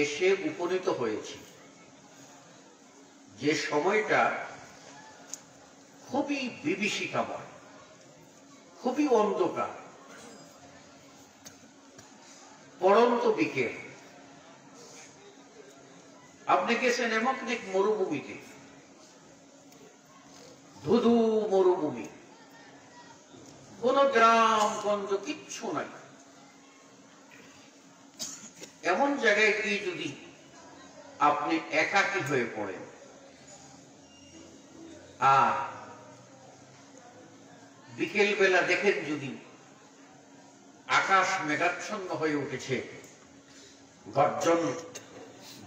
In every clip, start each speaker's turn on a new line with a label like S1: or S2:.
S1: এসে উপনীত হয়েছি, যে সময়টা খুবই বিভীষিকাময়, খুবই অন্ধকার, পড়ন্ত বিকেল। আপনি গেছেন এমন এক মরুভূমিতে, ধুধু মরুভূমি, কোন গ্রাম গঞ্জ কিচ্ছু নাই। এমন জায়গায় গিয়ে যদি আপনি একাকী হয়ে পড়েন, আর বিকেল বেলা দেখেন যদি আকাশ মেঘাচ্ছন্ন হয়ে উঠেছে, গর্জন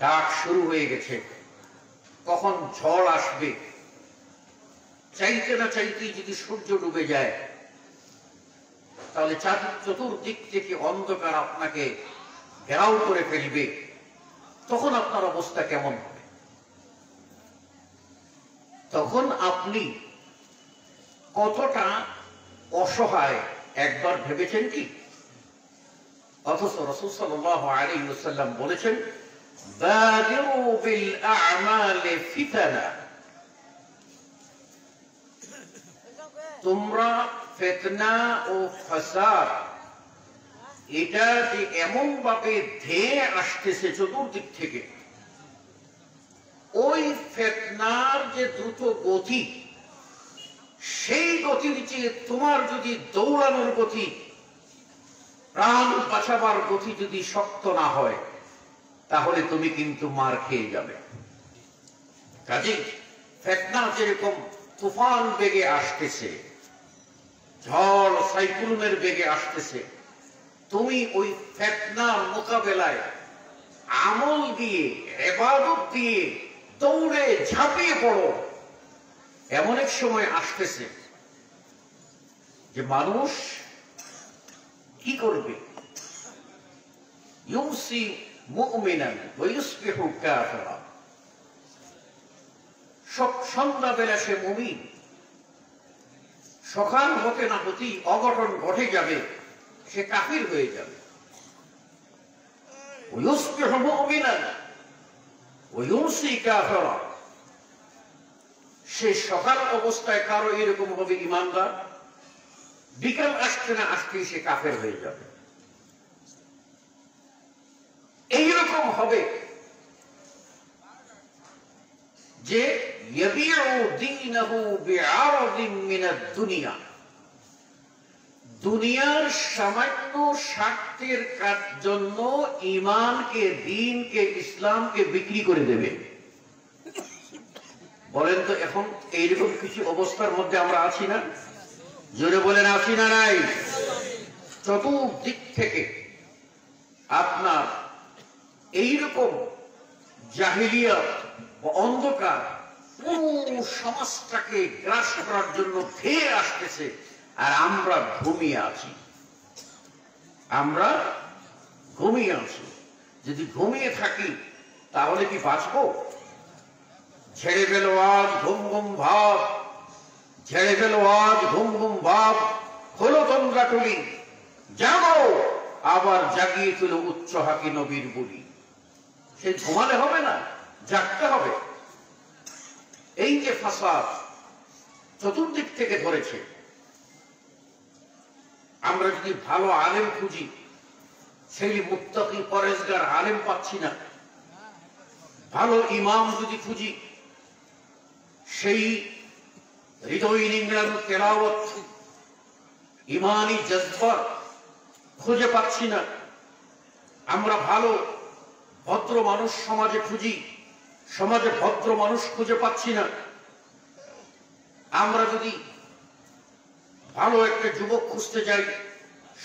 S1: ডাক শুরু হয়ে গেছে, কখন ঝড় আসবে, চাইতে না চাইতেই যদি সূর্য ডুবে যায়, তাহলে চতুর্দিক থেকে অন্ধকার আপনাকে ঘেরাও করে ফেলবে, তখন আপনার অবস্থা কেমন হবে? তখন আপনি কতটা অসহায় একবার ভেবেছেন কি? অথচ রাসূল সাল্লাল্লাহু আলাইহি ওয়াসাল্লাম বলেছেন, বাদিরু বিল আ'মালি ফিতানা, তোমরা ফিতনা ও ফাসাদ এটা যে এমন ভাবে ধেয়ে আসতেছে চতুর্দিক থেকে, ওই ফিতনার যে দ্রুত গতি, সেই গতির চেয়ে তোমার যদি দৌড়ানোর গতি, প্রাণ বাঁচাবার গতি যদি শক্ত না হয়, তাহলে তুমি কিন্তু মার খেয়ে যাবে। কাজেই ফিতনা যেরকম তুফান বেগে আসতেছে, ঝড় সাইক্লোনের বেগে আসতেছে, তুমি ওই ফিতনার মোকাবেলায় আমল দিয়ে, ইবাদত দিয়ে দৌড়ে ঝাঁপিয়ে পড়ো। এমন এক সময় আসতেছে যে মানুষ কি করবে? ইউমসি মুমিনান ওয়া ইউসবিহু কাফিরা, সন্ধ্যাবেলা সে মুমিন, সকাল হতে না হতেই অঘটন ঘটে যাবে, সে কাফির হয়ে যাবে। ওয়া ইউসবিহু মুমিনান ওয়া ইউমসি কাফিরা, সে সকাল অবস্থায় কারো এরকম হবে ইমানদার, বিকাল আসতে না আসতেই সে কাফের হয়ে যাবে। এইরকম হবে যে ইয়াবিউ দীনহু বিআরদিন মিনাদ দুনিয়া, দুনিয়ার সামান্য স্বার্থের জন্য ঈমানকে, দ্বীনকে, ইসলামকে বিক্রি করে দেবে। বলেন তো এখন এইরকম কিছু অবস্থার মধ্যে আমরা আছি না? জোরে বলেন, আছি না নাই? চতুর্দিক থেকে আপনার এইরকম জাহিলিয়াত বা অন্ধকার পুরো সমাজটাকে গ্রাস করার জন্য ফের আসতেছে, আর আমরা ঘুমিয়ে আছি। আমরা ঘুমিয়ে আছি। যদি ঘুমিয়ে থাকি তাহলে কি বাঁচবো? ছেড়ে গেল আজ ঘুম ঘুম ভাব, ছেড়ে গেল আজ ঘুম ঘুম ভাব, হলো তোমরা টুলি, জাগো আবার জাগিয়ে তুল উচ্চ হাকি নবীর বলি। সে ঘুমালে হবে না, জাগতে হবে। এই যে ফাসাদ চতুর্দিক থেকে ধরেছে, আমরা যদি ভালো আলেম খুঁজি, সেই মুত্তাকি পরেজগার আলেম পাচ্ছি না। ভালো ইমাম যদি খুঁজি, সেই হৃদয় নিংড়ানো তেলাওয়াত, ইমানি জজবা খুঁজে পাচ্ছি না। আমরা ভালো ভদ্র মানুষ সমাজে খুঁজি, সমাজে ভদ্র মানুষ খুঁজে পাচ্ছি না। আমরা যদি ভালো একটা যুবক খুঁজতে যাই,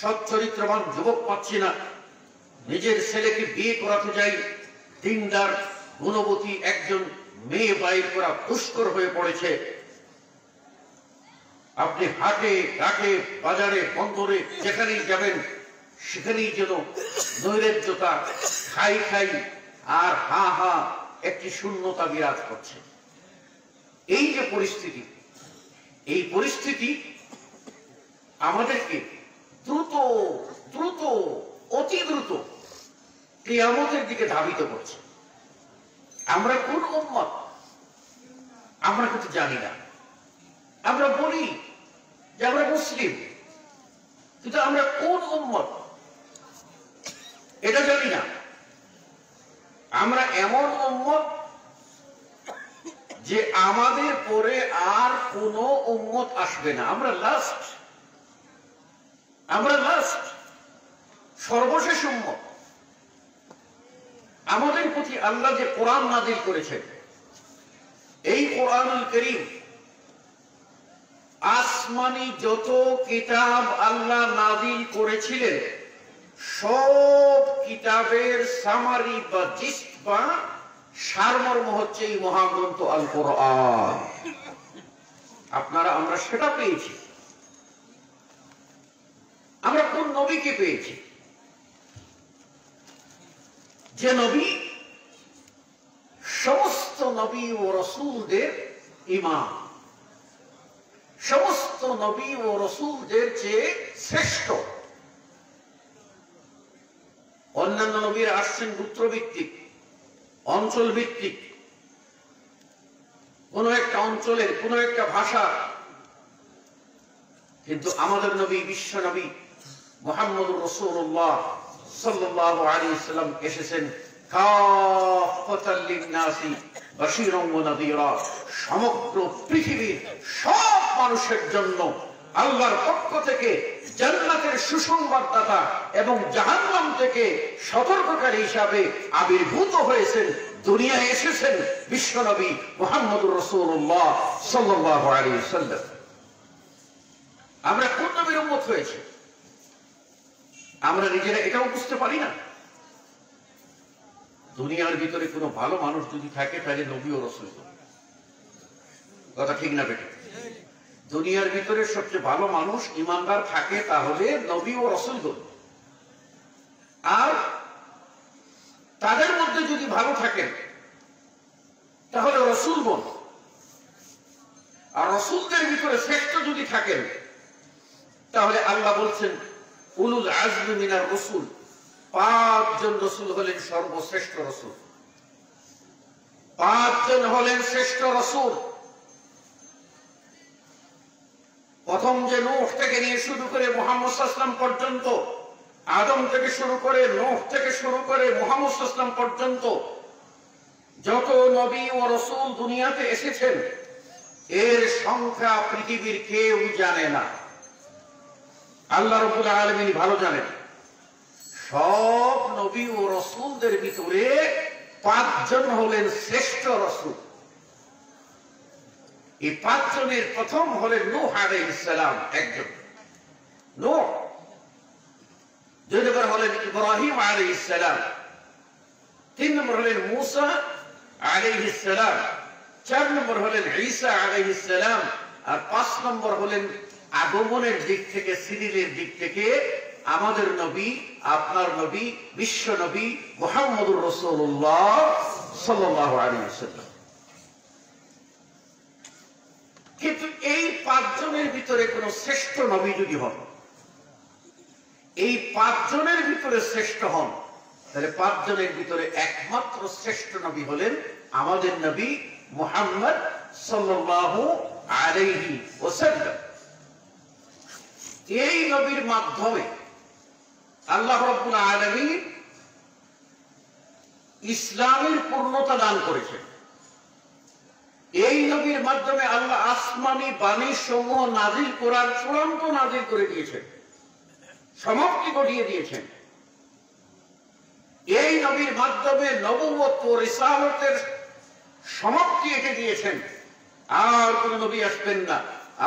S1: সচ্চরিত্রবান যুবক পাচ্ছি না। নিজের ছেলেকে বিয়ে করাতে যাই, দিনদার গুণবতী একজন মেয়ে বাইর করা দুষ্কর হয়ে পড়েছে। আপনি হাটে ঘাটে বাজারে বন্দরে যেখানেই যাবেন, সেখানেই যেন নৈরাজ্যতা, খাই খাই আর হা হা একটি শূন্যতা বিরাজ করছে। এই যে পরিস্থিতি, এই পরিস্থিতি আমাদেরকে দ্রুত দ্রুত অতি দ্রুত কিয়ামতের দিকে ধাবিত করছে। আমরা কোন উম্মত আমরা কিন্তু জানি না। আমরা বলি যে আমরা মুসলিম, কিন্তু আমরা কোন উম্মত এটা জানি না। আমরা এমন উম্মত যে আমাদের পরে আর কোন উম্মত আসবে না। আমরা লাস্ট সর্বশেষ উম্মত। আমাদের প্রতি আল্লাহ যে কোরআন নাযিল করেছেন, এই কোরআনুল কারীম আসমানি যত কিতাব আল্লাহ নাযিল করেছিলেন সব কিতাবের সামারি বা জিস্ট বা সারমর্ম হচ্ছে এই মহাগ্রন্থ আল কোরআন। আমরা সেটা পেয়েছি। আমরা কোন নবীকে পেয়েছি? যে নবী সমস্ত নবী ও রাসূলদের ইমাম, সমস্ত নবী ও রাসূলদের চেয়ে শ্রেষ্ঠ। অন্যান্য নবীরা আসছেন গোত্রভিত্তিক, অঞ্চল ভিত্তিক, কোন একটা অঞ্চলের কোন একটা ভাষা, কিন্তু আমাদের নবী বিশ্ব নবী মুহাম্মদুর রাসূলুল্লাহ সাল্লাল্লাহু আলাইহি ওয়াসাল্লাম এসেছেন কাফাতাল লিন-নাসি বাশীরান ওয়া নাযীরা, সমগ্র পৃথিবীর সব মানুষের জন্য আল্লাহর পক্ষ থেকে জান্নাতের সুসংবাদদাতা এবং জাহান্নাম থেকে সতর্ককারী হিসাবে আবির্ভূত হয়েছেন, দুনিয়ায় এসেছেন বিশ্বনবী মুহাম্মদুর রাসূলুল্লাহ সাল্লাল্লাহু আলাইহি ওয়াসাল্লাম। আমরা কোন নবীর উম্মত হয়েছে আমরা নিজেরা এটাও বুঝতে পারি না। দুনিয়ার ভিতরে কোনো ভালো মানুষ যদি থাকে তাহলে নবী ও রাসূল। কথা ঠিক না বেটা? দুনিয়ার ভিতরে সবচেয়ে ভালো মানুষ ইমানদার থাকে তাহলে নবী ও রাসূলগণ। আর তাদের মধ্যে যদি ভালো থাকেন তাহলে রাসূলগণ। আর রাসূলদের ভিতরে শ্রেষ্ঠ যদি থাকেন তাহলে আল্লাহ বলছেন উলুল আজমি মিনার রাসূল, 5 জন রাসূল হলেন সর্বশ্রেষ্ঠ রাসূল। 5 জন হলেন শ্রেষ্ঠ রাসূল। প্রথম যে নূহ থেকে নিয়ে শুরু করে মুহাম্মদ সাল্লাল্লাহু আলাইহি ওয়াসাল্লাম পর্যন্ত, আদম থেকে শুরু করে নূহ থেকে শুরু করে মুহাম্মদ সাল্লাল্লাহু আলাইহি ওয়াসাল্লাম পর্যন্ত যত নবী ও রাসূল দুনিয়াতে এসেছেন এর সংখ্যা পৃথিবীর কেউ জানে না। আল্লাহ রাব্বুল আলামিন ভালো জানেন। সব নবী ও রাসূলদের ভিতরে 5 জন হলেন শ্রেষ্ঠ রাসূল। এই 5 জনের প্রথম হলেন নূহ আলাইহিস সালাম, একজন নূহ। 2 নম্বর হলেন ইব্রাহিম আলাইহিস সালাম। 3 নম্বর হলেন মূসা আলাইহিস সালাম। 4 নম্বর হলেন ঈসা আলাইহিস সালাম। আর 5 নম্বর হলেন আগমনের দিক থেকে, সিরিলের দিক থেকে আমাদের নবী, আপনার নবী, বিশ্ব নবী মুহাম্মদুর রাসূলুল্লাহ সাল্লাল্লাহু আলাইহি ওয়াসাল্লাম। কিন্তু এই 5 জনের ভিতরে কোন শ্রেষ্ঠ নবী যদি হন, এই 5 জনের ভিতরে শ্রেষ্ঠ হন, তাহলে 5 জনের ভিতরে একমাত্র শ্রেষ্ঠ নবী হলেন আমাদের নবী মুহাম্মদ সাল্লাল্লাহু আলাইহি ওয়াসাল্লাম। এই নবীর মাধ্যমে আল্লাহ রাব্বুল আলামিন ইসলামের পূর্ণতা দান করেছেন। এই নবীর মাধ্যমে আল্লাহ আসমানি বাণী সমূহ নাজিল করার চূড়ান্ত নাজিল করে দিয়েছেন, সমাপ্তি ঘটিয়ে দিয়েছেন। এই নবীর মাধ্যমে নবুয়ত ও রিসালাতের সমাপ্তি এঁকে দিয়েছেন। আর কোন নবী আসবেন না,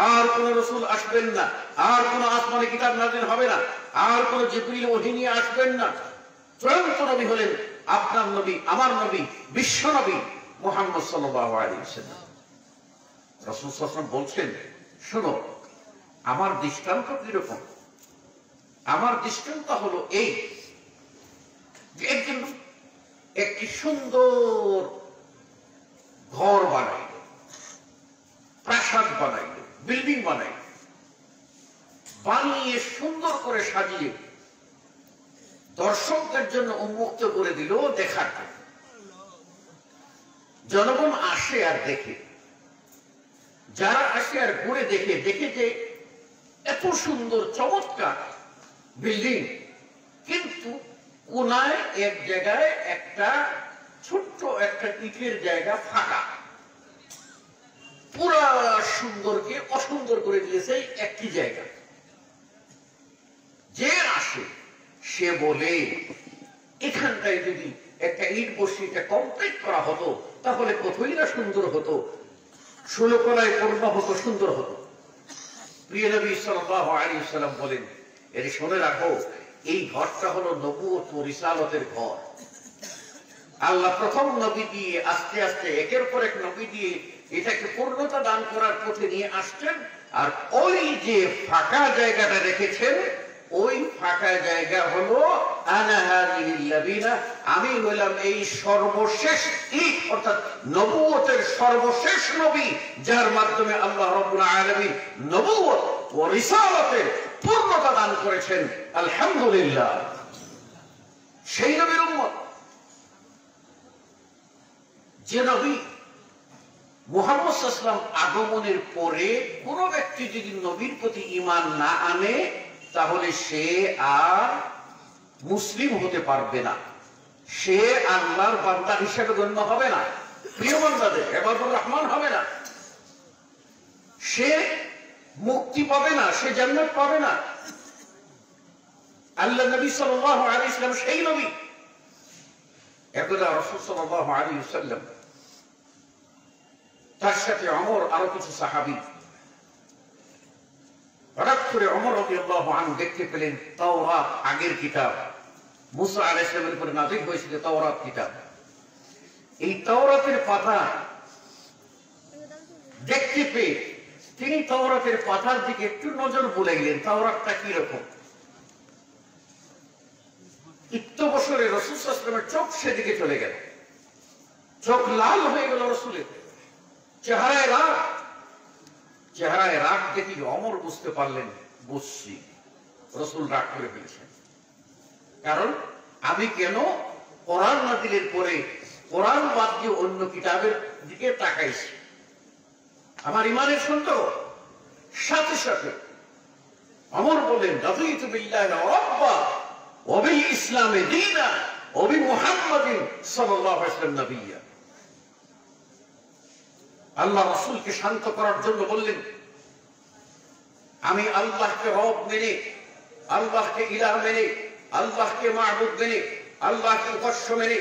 S1: আর কোন রাসূল আসবেন না, আর কোন আসমানি কিতাব নাজিল হবে না, আর কোন জিবরিল ওহী নিয়ে আসবেন না। চূড়ান্ত নবী হলেন আপনার নবী, আমার নবী, বিশ্ব নবী মুহাম্মদ সাল্লাল্লাহু আলাইহি ওয়াসাল্লাম। রাসূল সাল্লাল্লাহু আলাইহি ওয়াসাল্লাম বলছেন, শোনো আমার দৃষ্টান্ত কিরকম? আমার দৃষ্টান্ত হলো এই যে একজন একটি সুন্দর ঘর বানাইল, প্রাসাদ বানাইল, বিল্ডিং বানাইল, বানিয়ে সুন্দর করে সাজিয়ে দর্শকদের জন্য উন্মুক্ত করে দিল দেখার জন্য। জনগণ আসে আর দেখে, যারা আসে আর ঘুরে দেখে, দেখে যে এত সুন্দর চমৎকার বিল্ডিং, কিন্তু কোনায় এক জায়গায় একটা ছোট্ট একটা ইটের জায়গা ফাঁকা, পুরা সুন্দরকে অসুন্দর করে দিয়েছে একটি জায়গা। যে আসে সে বলে এখানটায় যদি একটা ইট বসিটা কমপ্লিট করা হতো তাহলে কতই না সুন্দর হতো, 16 তলায় পূর্ণ হতো, সুন্দর হতো। প্রিয় নবী সাল্লাল্লাহু আলাইহি ওয়াসাল্লাম বলেন, এর শুনে রাখো, এই ঘরটা হলো নবুয়ত ও রিসালাতের ঘর। আল্লাহ প্রথম নবী দিয়ে আস্তে আস্তে একের পর এক নবী দিয়ে এটাকে পূর্ণতা দান করার পথে নিয়ে আসছেন। আর ওই যে ফাঁকা জায়গাটা রেখেছেন, ওই ফাঁকা জায়গা হলো আনা হাযিহিল লাবিনা, আমি হলাম এই সর্বশেষ ইট, অর্থাৎ নবুয়তের সর্বশেষ নবী, যার মাধ্যমে আল্লাহ রাব্বুল আলামিন নবুয়ত ও রিসালাতের পূর্ণতা দান করেছেন। আলহামদুলিল্লাহ, সেই নবীর উম্মত। যে নবী মুহাম্মদ সাল্লাল্লাহু আলাইহি ওয়াসাল্লাম আগমনের পরে কোন ব্যক্তি যদি নবীর প্রতি ঈমান না আনে তাহলে সে আর মুসলিম হতে পারবে না, সে আল্লাহর বান্দা হিসেবে গণ্য হবে না, প্রিয় বান্দাদের ইবাদুর রহমান হবে না, সে মুক্তি পাবে না, সে জান্নাত পাবে না। আল্লাহ নবী সাল্লাল্লাহু আলাইহি ওয়াসাল্লাম সেই নবী। একদা রাসূল সাল্লাল্লাহু আলাইহি ওয়াসাল্লাম তার সাথে ওমর আরো কিছু সাহাবী, হঠাৎ করে ওমর রাদিয়াল্লাহু আনহু দেখতে পেলেন তাওরাত, আগের কিতাব, মুসা আলাইহিস সালামের উপরে নাযিল হয়েছিল তাওরাত কিতাব। এই তাওরাতের পাতা দেখতে পেয়ে তিনি তাওরাতের পাতার দিকে একটু নজর বুলাইলেন, তাওরাতটা কি রকম। ইত্যবসরে রাসূল সাল্লাল্লাহু আলাইহি ওয়াসাল্লামের চোখ সেদিকে চলে গেল, চোখ লাল হয়ে গেল রাসূলের, চেহারায় রাগ। চেহারায় রাগ দেখি ওমর বুঝতে পারলেন, বুঝছি রাসূল রাগ করে ফেলেছেন। কারণ আমি কেন কোরআন নাযিলের পরে কোরআন বাদ দিয়ে অন্য কিতাবের দিকে তাকাইছি, আমার ইমানের সন্দেহ। সাথে সাথে ওমর বলেন, রাযীতু বিল্লাহি রাব্বা ওয়া বিল ইসলামি দীনা ওয়া বি মুহাম্মাদিন সাল্লাল্লাহু আলাইহি ওয়াসাল্লাম নবিয়্যা। আল্লাহ রাসূলকে শান্ত করার জন্য বললেন, আমি আল্লাহকে রব মেনে, আল্লাহকে ইলাহ মেনে, আল্লাহকে মাবুদ মেনে, আল্লাহকে উপাস্য মেনে,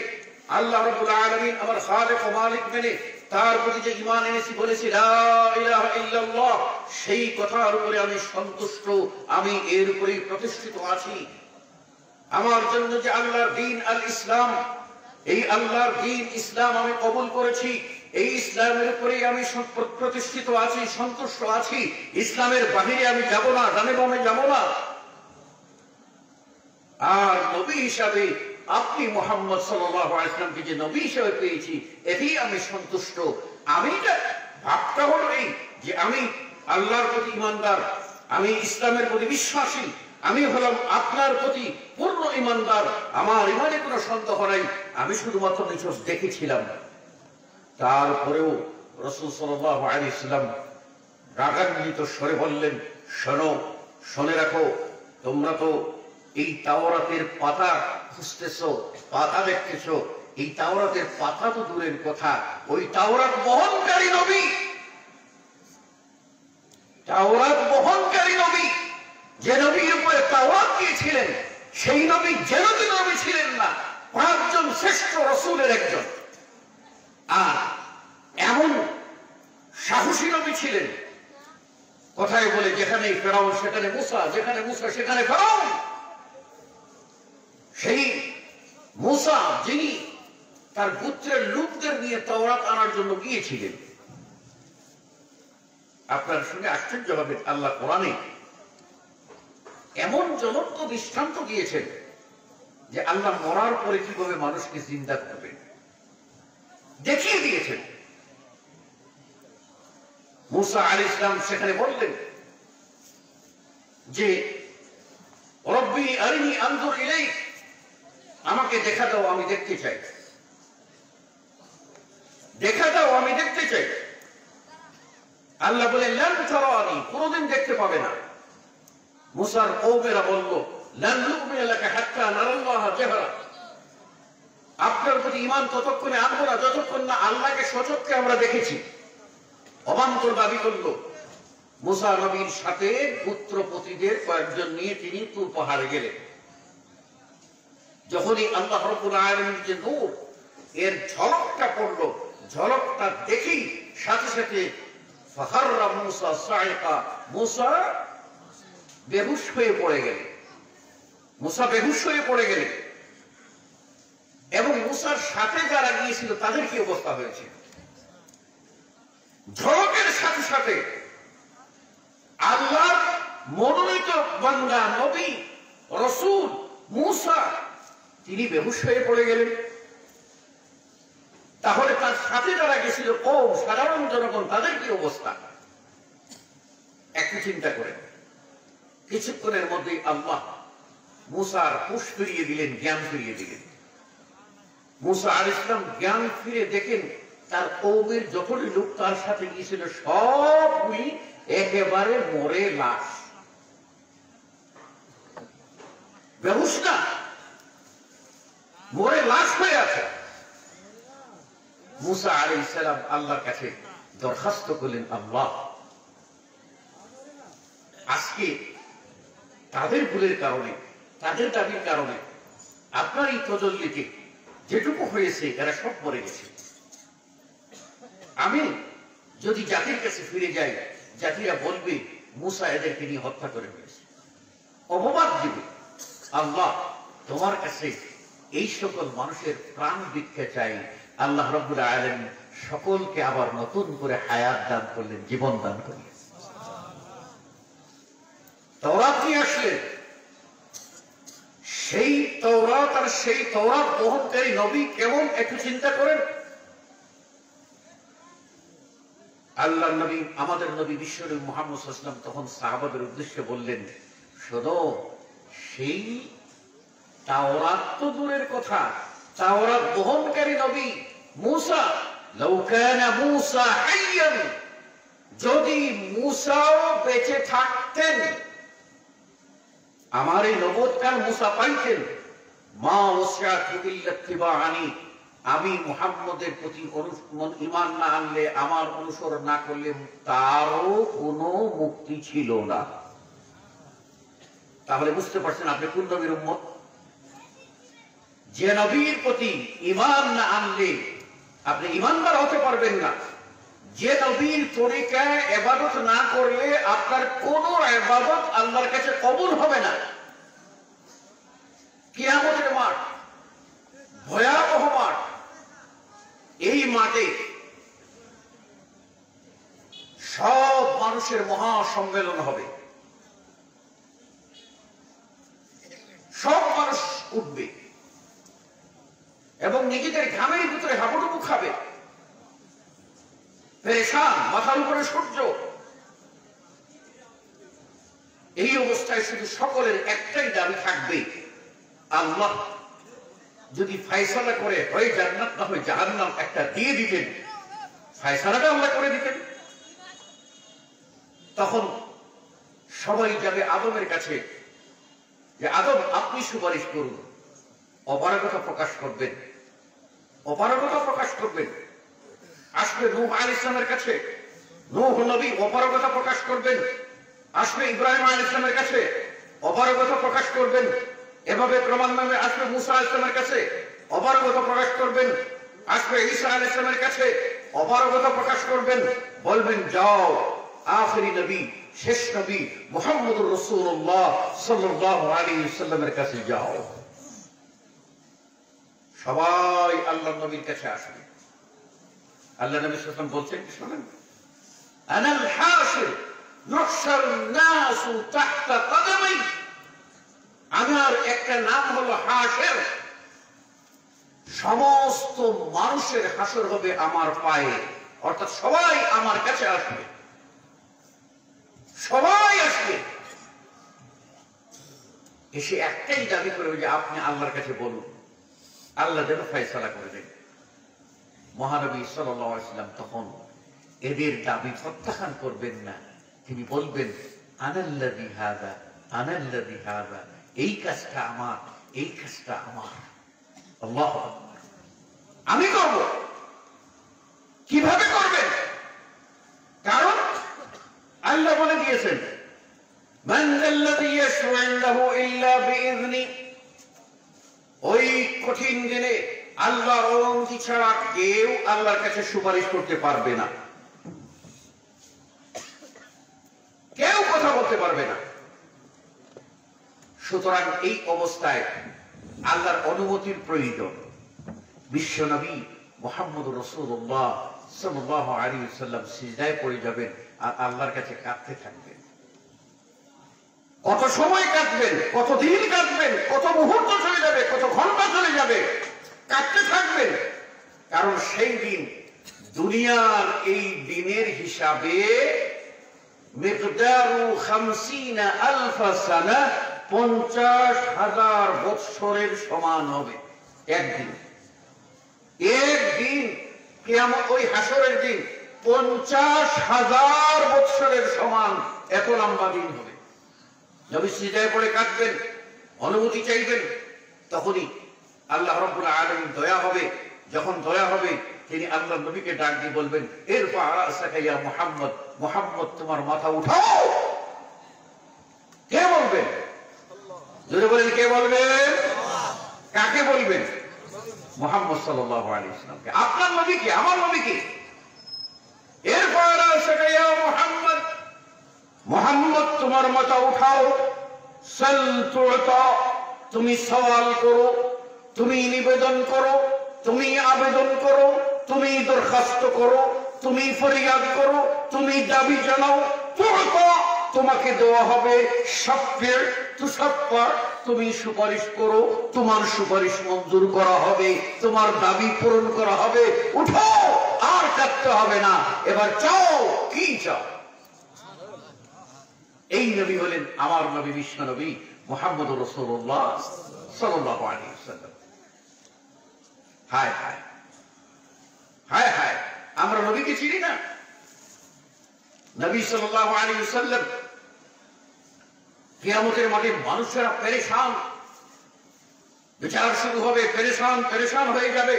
S1: আল্লাহ রাব্বুল আলামিন আমার খালিক ও মালিক মেনে তার প্রতি যে ঈমান এনেছি, বলেছি লা ইলাহা ইল্লাল্লাহ, সেই কথার উপরে আমি সন্তুষ্ট, আমি এর উপরেই প্রতিষ্ঠিত আছি। আমার জন্য যে আল্লাহর দ্বীন আল ইসলাম, এই আল্লাহর দ্বীন ইসলাম আমি কবুল করেছি, এই ইসলামের উপরেই আমি প্রতিষ্ঠিত আছি, সন্তুষ্ট আছি। ইসলামের বাহিরে আমি যাব না, ডানে বামে যাব না। আর নবী হিসাবে আপনি মুহাম্মদ সাল্লাল্লাহু আলাইহি ওয়াসাল্লামকে যে নবী হিসেবে পেয়েছি, এতেই আমি সন্তুষ্ট। আমি ভাবটা হলো এই যে আমি আল্লাহর প্রতি ঈমানদার, আমি ইসলামের প্রতি বিশ্বাসী, আমি হলাম আপনার প্রতি পূর্ণ ঈমানদার, আমার ঈমানে কোনো সন্দেহ নাই, আমি শুধুমাত্র নিছক দেখেছিলাম। তারপরেও রাসূল সাল্লাল্লাহু আলাইহি ওয়াসাল্লাম রাগান্বিত স্বরে বললেন, শোনো, শুনে রাখো, তোমরা তো এই তাওরাতের পাতা খুঁজতেছো, পাতা দেখতেছো, এই তাওরাতের পাতা তো দূরের কথা, ওই তাওরাত বহনকারী নবী, তাওরাত বহনকারী নবী, যে নবীর উপরে তাওরাত দিয়েছিলেন, সেই নবী যেন নবী ছিলেন না, 5 জন শ্রেষ্ঠ রাসূলের একজন। আর এমন সাহসী নবী ছিলেন, কথায় বলে যেখানে ফেরাউন সেখানে মুসা, যেখানে মুসা সেখানে ফেরাউন। সেই মুসা যিনি তার গোত্রের লোকদের নিয়ে তাওরাত আনার জন্য গিয়েছিলেন। আপনার শুনে আশ্চর্য হবে, আল্লাহ কোরআনে এমন জ্বলন্ত দৃষ্টান্ত দিয়েছেন যে আল্লাহ মরার পরে কিভাবে মানুষকে জিন্দা করবেন দেখিয়ে দিয়েছেন। মুসা আলাইহিস সালাম সেখানে বললেন যে রব্বি আরিনি আনজুর ইলাইক, আমাকে দেখা দাও, আমি দেখতে চাই, দেখা দাও, আমি দেখতে চাই। আল্লাহ বলেন লান তারানি, কোনদিন দেখতে পাবে না। মুসার কওমেরা বলল লান নুমিনা লাকা হাত্তা নারাল্লাহা জাহরা, আপনার প্রতি ঈমান ততক্ষণে আনবো না যতক্ষণ না আল্লাহকে সচক্ষে আমরা দেখেছি। অবান্তর দাবি করল। মুসা নবীর সাথে পুত্রপতিদের কয়েকজন নিয়ে তিনি তুর পাহাড়ে গেলেন। যখনই আল্লাহ রাব্বুল আলামিনের যে নূর এর ঝলকটা পড়ল, ঝলকটা দেখেই সাথে সাথে ফাখাররা মুসা সাইকা, মুসা বেহুশ হয়ে পড়ে গেলেন। মুসা বেহুশ হয়ে পড়ে গেলেন এবং মুসার সাথে যারা গিয়েছিল তাদের কি অবস্থা হয়েছে। ঝলকের সাথে সাথে আল্লাহর মনোনীত বান্দা নবী রাসূল মুসা তিনি বেহুশ হয়ে পড়ে গেলেন। তাহলে তার সাথে যারা গেছিল কওম, সাধারণ জনগণ, তাদের কি অবস্থা একটু চিন্তা করেন। কিছুক্ষণের মধ্যেই আল্লাহ মুসার হুঁশ ফিরিয়ে দিলেন, জ্ঞান ফিরিয়ে দিলেন। মুসা আলাইহিস সালাম জ্ঞান ফিরে দেখেন তার কওমের যতটি লোক তার সাথে গিয়েছিল সবগুলি একেবারে মরে লাশ, বেহুশ না, মরে লাশ হয়ে আছে। মুসা আলাইহিস সালাম আল্লাহর কাছে দরখাস্ত করলেন, আল্লাহ আজকে তাদের ভুলের কারণে, তাদের দাবির কারণে আপনার এই তজল্লিতে যেটুকু হয়েছে এরা সব মরে গেছে। আমি যদি জাতির কাছে ফিরে যাই, জাতিরা বলবে মুসা এদেরকে নিয়ে হত্যা করে ফেলেছে, অপবাদ দিবে। আল্লাহ তোমার কাছে এই সকল মানুষের প্রাণ ভিক্ষা চাই। আল্লাহ রাব্বুল আলামিন সকলকে আবার নতুন করে হায়াত দান করলেন, জীবন দান করলেন। তাওরাত নিয়ে আসলেন। সেই তাওরাত আর সেই তাওরাত বহনকারী নবী কেমন একটু চিন্তা করেন। আল্লাহ নবী, আমাদের নবী বিশ্বনবী মুহাম্মদ সাল্লাল্লাহু আলাইহি ওয়াসাল্লাম তখন সাহাবাদের উদ্দেশ্যে বললেন, শোনো, সেই তাওরাত তো দূরের কথা, তাওরাত বহনকারী নবী মুসা, লাউ কানা মুসা হাইয়ান, যদি মুসাও বেঁচে থাকতেন, আমার এই নবুওয়াত মুসা পাইতেন, মা ওয়াসিআতহু ইল্লা ইত্তিবাআনি, আমি মুহাম্মদের প্রতি ঈমান না আনলে, আমার অনুসরণ না করলে তারও কোনো মুক্তি ছিল না। তাহলে বুঝতে পারছেন আপনি কোন নবীর উম্মত। যে নবীর প্রতি ঈমান না আনলে আপনি ঈমানদার হতে পারবেন না, যে নবীর তরিকায় ইবাদত না করলে আপনার কোন ইবাদত আল্লাহর কাছে কবুল হবে না। কিয়ামতের মাঠ ভয়াবহ মাঠ। এই মাঠে সব মানুষের মহা সম্মেলন হবে, সব মানুষ উঠবে এবং নিজেদের ঘামের ভিতরে হাবুডুবু খাবে, পেরেশান, মাথার উপরে সূর্য। এই অবস্থায় শুধু সকলের একটাই দাবি থাকবে, আল্লাহ যদি ফয়সালা করে হয় জান্নাত না হয় জাহান্নাম একটা দিয়ে দিতেন, ফয়সালাটা আল্লাহ করে দিতেন। তখন সবাই যাবে আদমের কাছে, যে আদম আপনি সুপারিশ করুন। অপারগতা প্রকাশ করবেন, অপারগতা প্রকাশ করবেন। আসবে নূহ আলাইহিস সালামের কাছে, নূহ নবী অপারগতা প্রকাশ করবেন। আসবে ইব্রাহিম আলাইহিস সালামের কাছে, অপারগতা প্রকাশ করবেন। এভাবে ক্রমান্বয়ে আসবে মুসা আলাইহিস সালামের কাছে, অপারগতা প্রকাশ করবেন। আসবে ঈসা আলাইহিস সালামের কাছে, অপারগতা প্রকাশ করবেন। বলবেন যাও আখিরি নবী, শেষ নবী মুহাম্মদুর রাসূলুল্লাহ সাল্লাল্লাহু আলাইহি ওয়াসাল্লামের কাছে যাও। সবাই আল্লাহর নবীর কাছে আসবে। আল্লাহ নবী সাল্লাল্লাহু আলাইহি ওয়াসাল্লাম বলছেন, শুনুন, আনাল হাশির ইউহশারুন নাসু তাহতা কদমাই, আমার একটা নাম হলো হাশির, সমস্ত মানুষের হাসর হবে আমার পায়ে। অর্থাৎ সবাই আমার কাছে আসবে, সবাই আসবে, এসে একটাই দাবি করবে যে আপনি আল্লাহর কাছে বলুন। আল্লাহ যেন ফয়সালা করে দেন। মহানবী সাল্লাল্লাহু আলাইহি ওয়াসাল্লাম তখন এদের দাবি প্রত্যাখ্যান করবেন না, তিনি বলবেন আনাল্লাযী হাযা আনাল্লাযী হাযা, এই কাজটা আমার, এই কাজটা আমার। আল্লাহু আকবার। আমি করব। কিভাবে করবেন? কারণ আল্লাহ বলে দিয়েছেন মান যাল্লাযী ইয়াশফা'ু ইনদাহু ইল্লা বিইযনি, ওই কঠিন দিনে আল্লাহর অনুমতি ছাড়া কেউ আল্লাহর কাছে সুপারিশ করতে পারবে না, কেউ কথা বলতে পারবে না। সুতরাং এই অবস্থায় আল্লাহর অনুমতির প্রয়োজন। বিশ্বনবী মুহাম্মদুর রাসূলুল্লাহ সাল্লাল্লাহু আলাইহি ওয়াসাল্লাম সিজদায় পড়ে যাবেন আর আল্লাহর কাছে কাঁদতে থাকবেন। কত সময় কাঁদবেন, কত দিন কাঁদবেন, কত মুহূর্ত চলে যাবে, কত ঘন্টা চলে যাবে, কাঁদতে থাকবেন। কারণ সেই দিন দুনিয়ার এই দিনের হিসাবে মিকদারু 50,000 সানা, 50,000 বৎসরের সমান হবে একদিন। একদিন কিয়ামত, ওই হাসরের দিন 50,000 বৎসরের সমান, এত লম্বা দিন হবে। নবী সিজদায় পড়ে কাঁদবেন, অনুমতি চাইবেন, তখনই আল্লাহ রাব্বুল আলামিন দয়া হবে। যখন দয়া হবে তিনি আল্লাহ নবীকে ডাক দিয়ে বলবেন ইরফা রাসাকা ইয়া মুহাম্মদ, মুহাম্মদ তোমার মাথা উঠাও। কে বলবেন? জোরে বলেন, কে বলবেন? কাকে বলবেন? মুহাম্মদ সাল্লাল্লাহু আলাইহি ওয়াসাল্লামকে। আপনার নবীকে, আমার নবীকে। ইরফা রাসাকা ইয়া মুহাম্মদ, মুহাম্মদ তোমার মাথা উঠাও। সাল তুতা, তুমি সওয়াল করো, তুমি নিবেদন করো, তুমি আবেদন করো, তুমি দরখাস্ত করো, তুমি ফরিয়াদ করো, তুমি দাবি জানাও। তুতা, তোমাকে দেওয়া হবে। শাফির তুশাফা, তুমি সুপারিশ করো, তোমার সুপারিশ মঞ্জুর করা হবে, তোমার দাবি পূরণ করা হবে। উঠো, আর কাঁদতে হবে না, এবার চাও, কি চাও? এই নবী হলেন আমার নবী, বিশ্ব নবী মুহাম্মদুর রাসূলুল্লাহ সাল্লাল্লাহু আলাইহি ওয়াসাল্লাম। হায় হায় হায় হায়, আমরা নবীকে চিনি না। নবী সাল্লাল্লাহু আলাইহি ওয়াসাল্লাম কিয়ামতের মাঠে মানুষেরা পেরেশান, বিচার শুরু হবে, পেরেশান পেরেশান হয়ে যাবে,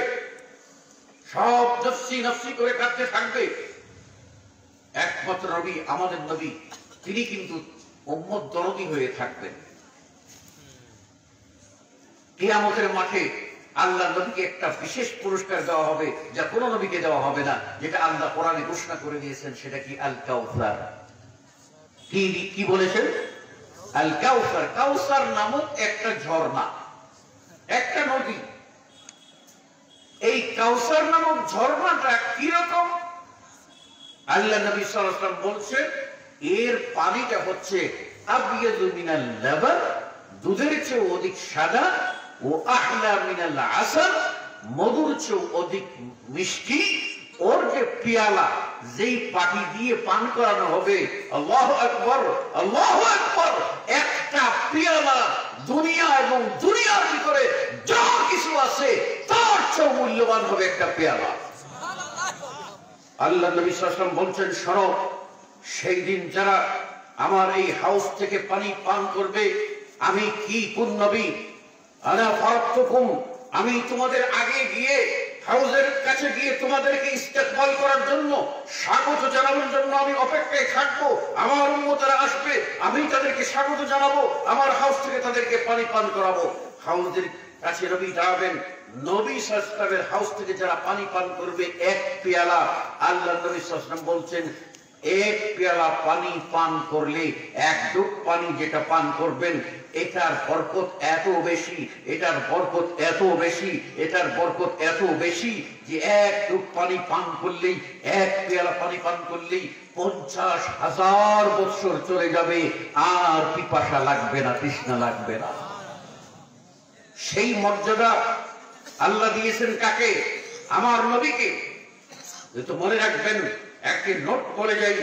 S1: সব নফসি নফসি করে কাঁদতে থাকবে। একমাত্র নবী, আমাদের নবী, তিনি কিন্তু উম্মত দরদী হয়ে থাকবেন। কিয়ামতের মাঠে আল্লাহ নবীকে একটা বিশেষ পুরস্কার দেওয়া হবে, যা কোনো নবীকে দেওয়া হবে না, যেটা আল্লাহ কোরআনে ঘোষণা করে দিয়েছেন। সেটা কি? আল কাউসার। কি বলেছেন? আল কাউসার। কাউসার নামক একটা ঝর্ণা, একটা নদী। এই কাউসার নামক ঝর্ণাটা কিরকম? আল্লাহ নবী সাল্লাল্লাহু আলাইহি ওয়াসাল্লাম বলছেন এর পানিটা হচ্ছে আবিয়াদু মিনাল লাবান, দুধের চেয়ে অধিক সাদা, ও আহলা মিনাল আসাল, মধুর চেয়ে অধিক মিষ্টি। ওর যে পেয়ালা, যেই পাটি দিয়ে পান করানো হবে, আল্লাহু আকবার আল্লাহু আকবার, একটা পেয়ালা দুনিয়া এবং দুনিয়ার ভিতরে যা কিছু আছে তার চেয়ে মূল্যবান হবে একটা পেয়ালা। আল্লাহ নবী সাল্লাল্লাহু আলাইহি ওয়াসাল্লাম বলছেন শোনো, সেই দিন যারা আমার এই হাউস থেকে পানি পান করবে, আমি কি কোন নবী? আনা ফারাতুকুম, আমি তোমাদের আগে গিয়ে হাউজের কাছে গিয়ে তোমাদেরকে ইস্তেকবাল করার জন্য, স্বাগত জানানোর জন্য আমি অপেক্ষায় থাকবো। আমার উম্মতেরা আসবে, আমি তাদেরকে স্বাগত জানাবো, আমার হাউস থেকে তাদেরকে পানি পান করাবো। হাউজের কাছে নবী যাবেন, নবী সাল্লাল্লাহু আলাইহি ওয়াসাল্লামের হাউস থেকে যারা পানি পান করবে এক পেয়ালা, আল্লাহ নবী সাল্লাল্লাহু আলাইহি ওয়াসাল্লাম বলছেন এক পেয়ালা পানি পান করলে, এক ডুব পানি যেটা পান করবেন, এটার বরকত এত বেশি, এটার বরকত এত বেশি, এটার বরকত এত বেশি যে এক ডুব পানি পান করলেই, এক পেয়ালা পানি পান করলেই 50,000 বছর চলে যাবে, আর পিপাসা লাগবে না, তৃষ্ণা লাগবে না। সেই মর্যাদা আল্লাহ দিয়েছেন কাকে? আমার নবীকে। তো মনে রাখবেন, একটি নোট বলে যাই,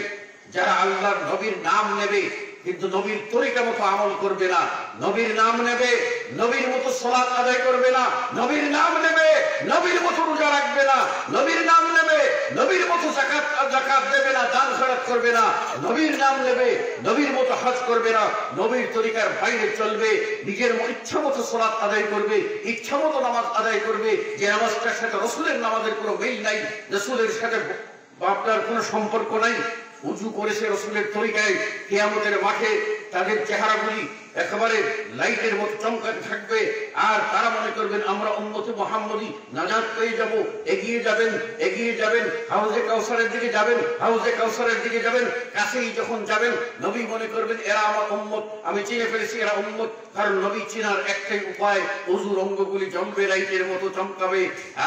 S1: যারা আল্লাহর নবীর নাম নেবে কিন্তু নবীর তরিকা মতো আমল করবে না। নবীর নাম নেবে, নবীর মতো সালাত আদায় করবে না। নবীর নাম নেবে, নবীর মতো রোজা রাখবে না। নবীর নাম নেবে, নবীর মতো যাকাত দেবে না, দান খয়রাত করবে না। নবীর নাম নেবে, নবীর মতো হজ করবে না। নবীর তরিকার বাইরে চলবে, নিজের ইচ্ছা মতো সালাত আদায় করবে, ইচ্ছা মতো নামাজ আদায় করবে, যে নামাজটার সাথে রাসূলের নামাজের কোনো মিল নাই, রাসূলের সাথে আপনার কোনো সম্পর্ক নাই। উজু করেছে রাসূলের তরিকায়, কিয়ামতের মাঠে তাদের চেহারাগুলি একেবারে লাইটের মতো চমকাতে থাকবে। আর তারা মনে করবেন আমরা উম্মতে মুহাম্মদী, নাজাত পেয়ে যাব। এগিয়ে যাবেন, এগিয়ে যাবেন, হাউজে কাউসারের দিকে যাবেন, হাউজে কাউসারের দিকে যাবেন। কাছেই যখন যাবেন নবী মনে করবেন এরা আমার উম্মত, আমি চিনে ফেলেছি এরা উম্মত। কারণ নবী চিনার একটাই উপায়, উজুর অঙ্গগুলি জ্বলবে, লাইটের মতো চমকাবে।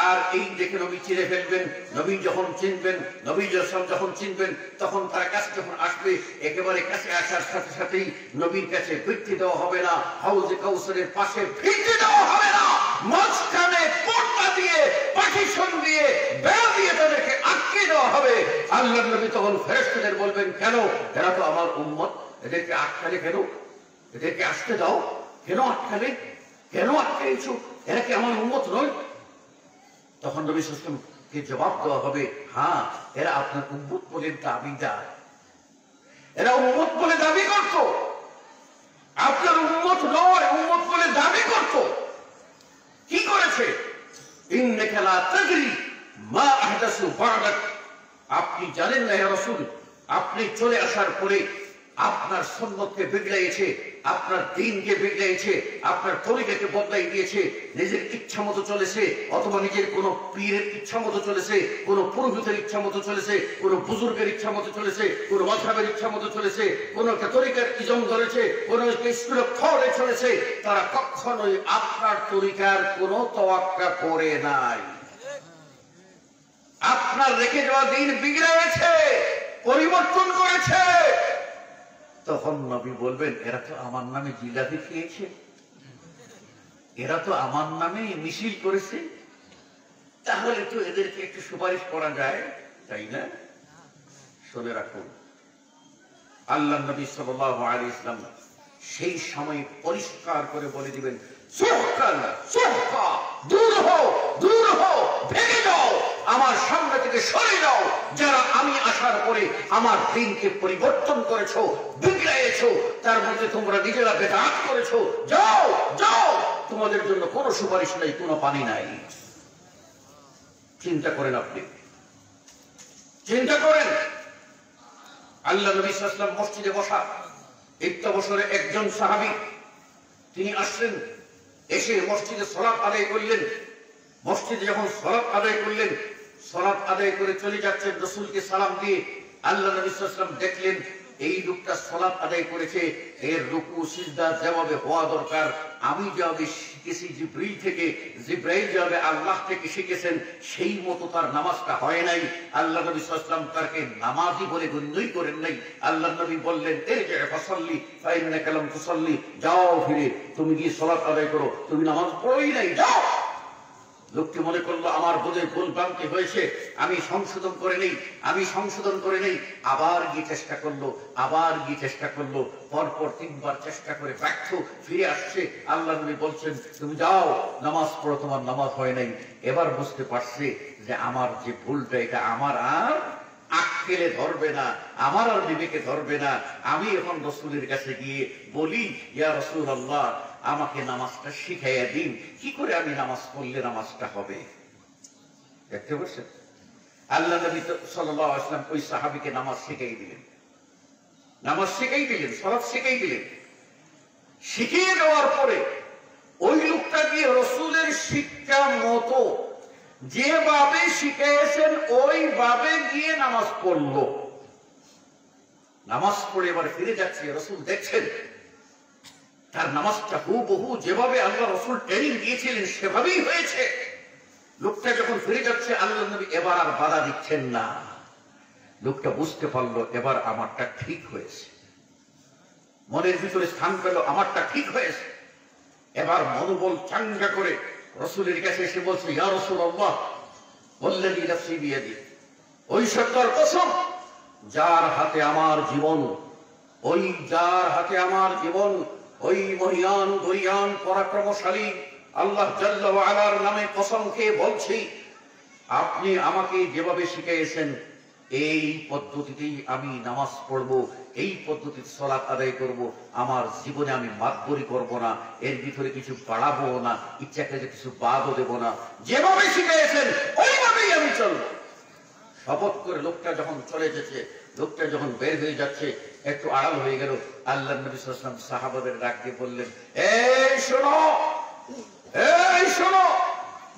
S1: আর এই দেখে নবী চিনে ফেলবেন। নবী যখন চিনবেন, নবী যখন চিনবেন, তখন তার কাছে যখন আসবে, একেবারে কাছে আসার সাথে সাথেই নবীর কাছে ফিরতে দেওয়া হবে না, হাউজে কাউসারের পাশে ফিরতে দেওয়া হবে না। মাঝখানে পর্দা দিয়ে, পার্টিশন দিয়ে, বেড়া দিয়ে তাদেরকে আটকে দেওয়া হবে। আল্লাহর নবী তখন ফেরেশতাদের বলবেন, কেন? এরা তো আমার উম্মত, এদেরকে আটকালে কেন? এদেরকে আসতে দাও, কেন আটকালে? কেন আটকাইছো? এরা কি আমার উম্মত নয়? তখন নবী সাল্লাল্লাহু আলাইহি ওয়াসাল্লামকে জবাব দেওয়া হবে, হ্যাঁ, এরা আপনার উম্মত বলে দাবিদার। এরা উম্মত বলে দাবি করত, আপনার উম্মত নয়, উম্মত বলে দাবি করত। কি করেছে? ইন্নাকা লা তাদরি মা আহদাসু বা'দাক। আপনি জানেন না ইয়া রাসূল, আপনি চলে আসার পরে আপনার সুন্নতকে বিগড়াইছে, আপনার দ্বীনকে বিগড়াইছে, আপনার তরিকাকে বদলাই দিয়েছে। নিজের ইচ্ছা মতো চলেছে, অথবা নিজের কোন পীরের ইচ্ছা মতো চলেছে, কোন পুরোহিতের ইচ্ছা মতো চলেছে, কোন বুজুর্গের ইচ্ছা মতো চলেছে, কোন মাযহাবের ইচ্ছা মতো চলেছে, কোন তরিকার ইজম ধরেছে, কোন স্কুলে খড়ে চলেছে। তারা কখনোই আপনার তরিকার কোন তোয়াক্কা করে নাই। আপনার রেখে যাওয়া দ্বীন বিগড়াইছে, পরিবর্তন করেছে। তখন নবী বলবেন, এরা তো আমার নামে জিলাপি খেয়েছে, এরা তো আমার নামে মিছিল করেছে, তাহলে তো এদেরকে একটু সুপারিশ করা যায়, তাই না? শুনে রাখুন, আল্লাহ নবী সাল্লাল্লাহু আলাইহি ওয়াসাল্লাম সেই সময় পরিষ্কার করে বলে দিবেন, সুহকান সুহকা, দূর হও, দূর হও, ভেঙে যাও, আমার সামনে থেকে সরে যাও। যারা আমি আসার পরে আমার দ্বীনকে পরিবর্তন করেছো, বিগড়াইছো, তার মধ্যে তোমরা নিজেরা বেদাত করেছো, যাও যাও, তোমাদের জন্য কোনো সুপারিশ নাই, কোনো পানি নাই। চিন্তা করেন, আপনি চিন্তা করেন। আল্লাহ নবী সাল্লাল্লাহু আলাইহি ওয়াসাল্লাম মসজিদে বসা, ইত্তাবসরে একজন সাহাবী, তিনি আসলেন, এসে মসজিদে সালাত আদায় করলেন। মসজিদে যখন সালাত আদায় করলেন, সালাত আদায় করে চলে যাচ্ছেন রাসূলকে সালাম দিয়ে, আল্লাহ নবী সাল্লাল্লাহু আলাইহি ওয়াসাল্লাম দেখলেন এই লোকটা সালাত আদায় করেছে, এর রুকু সিজদা যেভাবে হওয়া দরকার, আমি যেভাবে শিখেছি জিবরিল থেকে, জিবরাইল যেভাবে আল্লাহ থেকে শিখেছেন, সেই মতো তার নামাজটা হয় নাই। আল্লাহ নবী সাল্লাল্লাহু আলাইহি ওয়াসাল্লাম তাকে নামাজি বলে গণ্যই করেন নাই। আল্লাহ নবী বললেন, ইরজি' ফাসাল্লি ফাইন্নাকা লাম তুসাল্লি, যাও ফিরে, তুমি গিয়ে সালাত আদায় করো, তুমি নামাজ পড়োই নাই, যাও। লোকটি মনে করলো আমার বোধে ভুল ভ্রান্তি হয়েছে, আমি সংশোধন করে নেই, আমি সংশোধন করে নেই। আবার গিয়ে চেষ্টা করলো, আবার গিয়ে চেষ্টা করলো, পরপর 3 বার চেষ্টা করে ব্যর্থ, ফিরে আসছে। আল্লাহ নবী বলছেন, তুমি যাও নামাজ পড়ো, তোমার নামাজ হয় নাই। এবার বুঝতে পারছে যে আমার যে ভুলটা, এটা আমার আর আক্কেলে ধরবে না, আমার আর বিবেকে ধরবে না। আমি এখন রাসূলের কাছে গিয়ে বলি, ইয়া রাসূলুল্লাহ, আমাকে নামাজটা শিখাইয়া দিন, কি করে আমি নামাজ পড়লে নামাজটা হবে। দেখতে পাচ্ছেন, আল্লাহ নবী সাল্লাল্লাহু আলাইহি ওয়াসাল্লাম ওই সাহাবীকে নামাজ শিখাই দিলেন, নামাজ শিখাই দিলেন, সালাত শিখাই দিলেন। শিখিয়ে দেওয়ার পরে ওই লোকটা গিয়ে রাসূলের শিক্ষা মতো যেভাবে শিখিয়েছেন ওইভাবে গিয়ে নামাজ পড়লো। নামাজ পড়ে এবার ফিরে যাচ্ছে, রাসূল দেখছেন তার নামাজটা হুবহু যেভাবে আল্লাহ রাসূল ট্রেনিং দিয়েছিলেন সেভাবেই হয়েছে। লোকটা যখন ফিরে যাচ্ছে, আল্লাহ নবী এবার আর বাধা দিচ্ছেন না। লোকটা বুঝতে পারলো এবার আমারটা ঠিক হয়েছে, মনের ভিতরে স্থান পেল, আমারটা ঠিক হয়েছে। এবার মনোবল চাঙ্গা করে রাসূলের কাছে এসে বলছে, ইয়া রাসূলুল্লাহ, ওয়াল্লাযী নাফসি বিয়াদি, ওই সত্তার কসম যার হাতে আমার জীবন, ওই যার হাতে আমার জীবন, ওই মহিয়ান গরিয়ান পরাক্রমশালী আল্লাহ জাল্লা ওয়া আলার নামে কসম খেয়ে বলছি, আপনি আমাকে যেভাবে শিখিয়েছেন এই পদ্ধতিতেই আমি নামাজ পড়ব, এই পদ্ধতিতে সালাত আদায় করব। আমার জীবনে আমি মাতবরি করব না, এর ভিতরে কিছু বাড়াবো না, ইচ্ছা করে কিছু বাদও দেব না। যেভাবে শিখিয়েছেন ওইভাবেই আমি চলব। শপথ করে লোকটা যখন চলে যাচ্ছে, লোকটা যখন বের হয়ে যাচ্ছে, একটু আড়াল হয়ে গেল। আল্লাহ নবী সাল্লাল্লাহু আলাইহি ওয়াসাল্লাম সাহাবাদের ডাক দিয়ে বললেন, এই শোনো, এই শোনো,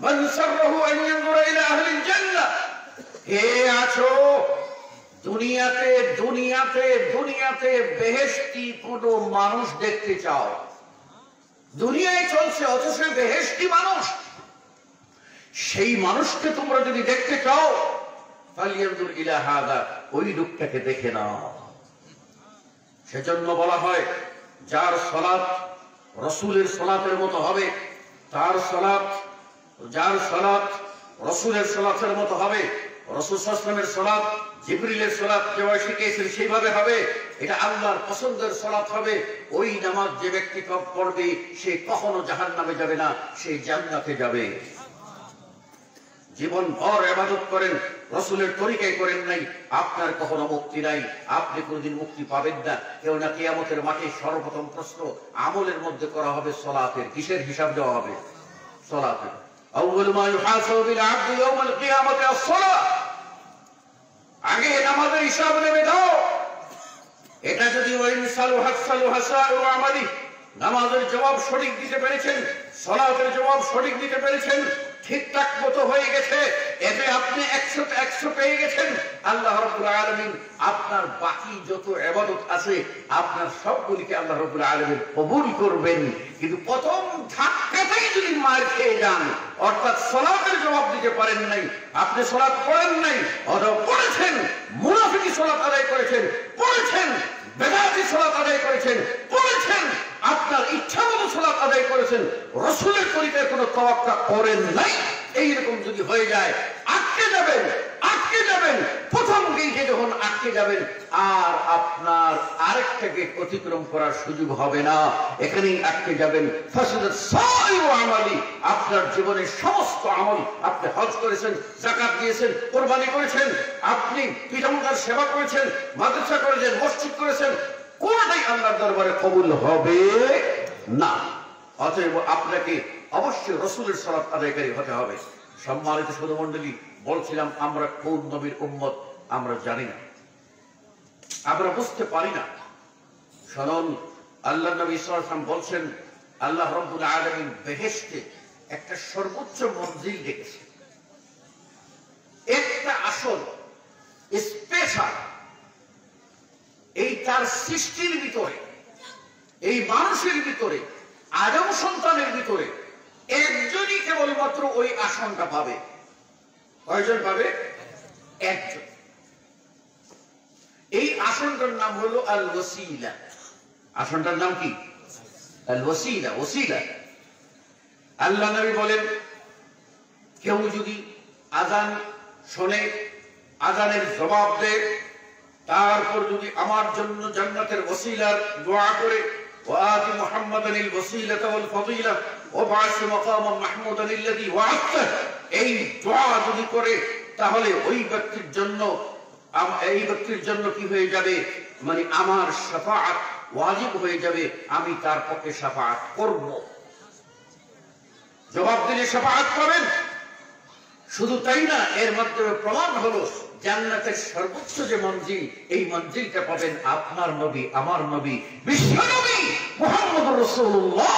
S1: মান সাররাহু আন ইয়ানজুরা ইলা আহলিল জান্নাহ, হে আছো দুনিয়াতে দুনিয়াতে দুনিয়াতে বেহেশতি কোন মানুষ দেখতে চাও? দুনিয়ায় চলছে অথচ বেহেশতি মানুষ, সেই মানুষকে তোমরা যদি দেখতে চাও ফালিয়ানজুর ইলা হাদা, ওই লোকটাকে দেখে নাও। সেজন্য বলা হয় যার সালাত রাসূলের সালাতের মতো হবে, তার সালাত, যার সালাত রাসূলের সালাতের মতো হবে, রাসূল সাল্লাল্লাহু আলাইহি ওয়াসাল্লামের সালাত জিবরিলের সালাত যেভাবে শিখিয়েছেন সেইভাবে হবে, এটা আল্লাহর পছন্দের সালাত হবে। ওই নামাজ যে ব্যক্তি পড়বে সে কখনো জাহান্নামে যাবে না, সে জান্নাতে যাবে। জীবন ভর ইবাদত করেন, রাসূলের তরিকায় করেন নাই, আপনার কখনো মুক্তি নাই, আপনি কোনদিন মুক্তি পাবেন না। কেননা কিয়ামতের মাঠে সর্বপ্রথম প্রশ্ন আমলের মধ্যে করা হবে সালাতের। কিসের হিসাব দেওয়া হবে? সালাতের। আউয়ালু মা ইউহাসাবু বিল আবদি ইয়াওমাল কিয়ামাতি আস-সালাহ, আগে নামাজের হিসাব নেবে দাও। এটা যদি ওয়াইনসালু হাসালু হাসাউ আমালি, নামাজের জবাব সঠিক দিতে পেরেছেন, সালাতের জবাব সঠিক দিতে পেরেছেন, ঠিকঠাক মতো হয়ে গেছে, এতে আপনি 100 পেয়ে গেছেন। আল্লাহ রাব্বুল আলামিন আপনার বাকি যত ইবাদত আছে আপনার সবগুলিকে আল্লাহ রাব্বুল আলামিন কবুল করবেন। কিন্তু প্রথম ধাক্কাতেই যদি মার খেয়ে যান, অর্থাৎ সালাতের জবাব দিতে পারেন নাই, আপনি সালাত পড়েন নাই, অথবা পড়েছেন মুনাফিকি সালাত আদায় করেছেন, পড়েছেন বেদাতি সালাত আদায় করেছেন, পড়েছেন আপনার ইচ্ছা মতো সালাত আদায় করেছেন, রাসূলের তরিকায় কোনো তাওয়াক্কুল করেন নাই, এইরকম যদি হয়ে যায় আটকে যাবেন, আটকে যাবেন। প্রথম গেটে যখন আটকে যাবেন আর আপনার আরেকটা গেট অতিক্রম করার সুযোগ হবে না, এখানেই আটকে যাবেন। ফাসাদাত সাইরু আমালি, আপনার জীবনের সমস্ত আমল, আপনি হজ করেছেন, যাকাত দিয়েছেন, কুরবানি করেছেন, আপনি পিতামাতার সেবা করেছেন, মাদ্রাসা করেছেন, মসজিদ করেছেন, কোনটাই আল্লাহর দরবারে কবুল হবে না। অতএব আপনাকে অবশ্যই রাসূলের সালাত আদায়কারী হতে হবে। সম্মানিত সুধীমণ্ডলী, বলছিলাম আমরা কোন নবীর উম্মত আমরা জানি না, আমরা বুঝতে পারি না। শুনুন, আল্লাহ নবী সাল্লাল্লাহু আলাইহি ওয়াসাল্লাম বলছেন আল্লাহ রাব্বুল আলামিন বেহেশতে একটা সর্বোচ্চ মঞ্জিল রেখেছে, একটা আসল স্পেশাল। এই তার সৃষ্টির ভিতরে, এই মানুষের ভিতরে, আদম সন্তানের ভিতরে একজনই কেবলমাত্র ওই আসনটা পাবে। কয়জন পাবে? একজন। এই আসনটার নাম হলো আল ওয়াসিলা। আসনটার নাম কি? আল ওয়াসিলা। ওসিলা। আল্লাহ নবী বলেন, কেউ যদি আযান শোনে, আযানের জবাব দেয়, তারপর যদি আমার জন্য জান্নাতের ওসিলার দোয়া করে, ওয়াতি মুহাম্মাদানিল ওয়াসিলাতা ওয়াল ফাদিলা ওয়াবআস মাকামান মাহমুদান আল্লাযী ওয়া'আদতা, এই দোয়া যদি করে তাহলে ওই ব্যক্তির জন্য কি হয়ে যাবে? মানে আমার শাফাআত ওয়াজিব হয়ে যাবে, আমি তার পক্ষে শাফাআত করব। জবাব দিলে শাফাআত পাবেন। শুধু তাই না, এর মাধ্যমে প্রমাণ হলো জান্নাতের সর্বোচ্চ যে মঞ্জিল, এই মঞ্জিলটা পাবেন আপনার নবী, আমার নবী, বিশ্ব নবী মুহাম্মদুর রাসূলুল্লাহ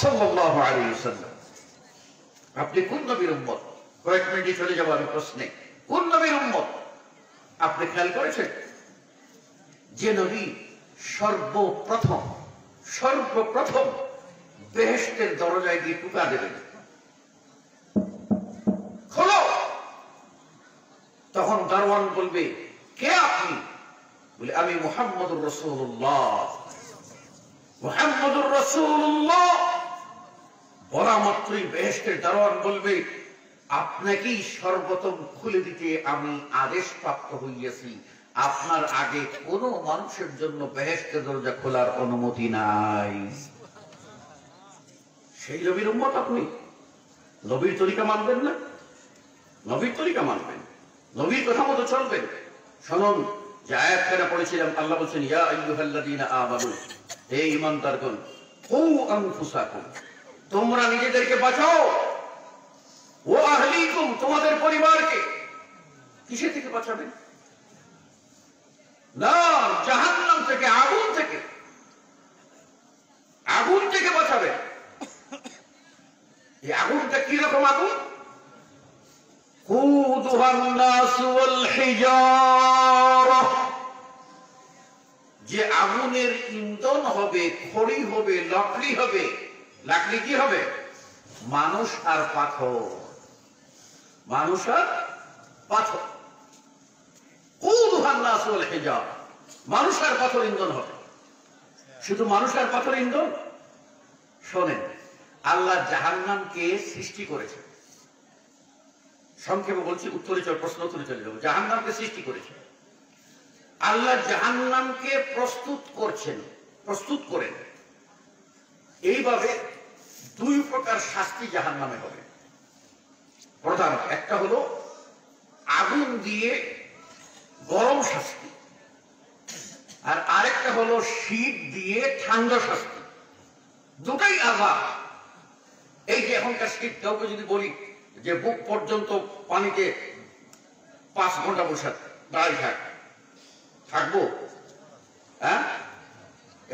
S1: সাল্লাল্লাহু আলাইহি ওয়াসাল্লাম। আপনি কোন নবীর উম্মত? কয়েক মিনিটে চলে যাব আমি প্রশ্নে। কোন নবীর উম্মত আপনি খেয়াল করেছেন? যে নবী সর্বপ্রথম বেহেশতের দরজায় গিয়ে টুকা দেবেন, খোলো, তখন দারওয়ান বলবে, কে আপনি? বলে, আমি মুহাম্মদুর রাসূলুল্লাহ। মুহাম্মদুর রাসূলুল্লাহ বলা মাত্রই বেহেশতের দারওয়ান বলবে, আপনাকেই সর্বপ্রথম খুলে দিতে আমি আদেশ প্রাপ্ত হইয়াছি, আপনার আগে কোনো মানুষের জন্য বেহেশতের দরজা খোলার অনুমতি নাই। সেই নবীর উম্মত আপনি, নবীর তরিকা মানবেন না? নবীর তরিকা মানবেন, নবীর কথা মতো চলবেন। শুনুন যে আয়াতখানা পড়েছিলাম, আল্লাহ বলছেন ইয়া আইয়ুহাল্লাযীনা আমানু, হে ঈমানদারগণ, কু আনফুসাকুম, তোমরা নিজেদেরকে বাঁচাও, ও আহলিকুম, তোমাদের পরিবারকে। কিসে থেকে বাঁচাবেন? না, জাহান্নাম থেকে, আগুন থেকে, আগুন থেকে বাঁচাবেন। এই আগুনটা কিরকম আগুন? কুদুহান নাস ওয়াল হিজারা, যে আগুনের ইন্ধন হবে, খড়ি হবে, লাকড়ি হবে। লাকড়ি কি হবে? মানুষ আর পাথর, মানুষ আর পাথর। কুদুহান নাস ওয়াল হিজারা, মানুষ আর পাথর ইন্ধন হবে। শুধু মানুষ আর পাথর ইন্ধন? শোনেন, আল্লাহ জাহান্নামকে সৃষ্টি করেছে। সংক্ষেপে বলছি, উত্তরে প্রশ্ন উত্তরে চলে যাবো। জাহান্নামকে সৃষ্টি করেছে আল্লাহ, জাহান্নামকে প্রস্তুত করছেন, প্রস্তুত করেন। এইভাবে দুই প্রকার শাস্তি জাহান্নামে হবে। প্রধান একটা হলো আগুন দিয়ে গরম শাস্তি, আর আরেকটা হলো শীত দিয়ে ঠান্ডা শাস্তি। দুটাই আযাব। এই যে এখনকার শীত, কাউকে যদি বলি যে বুক পর্যন্ত পানিতে 5 ঘন্টা বসে দাঁড়িয়ে থাকবো, হ্যাঁ,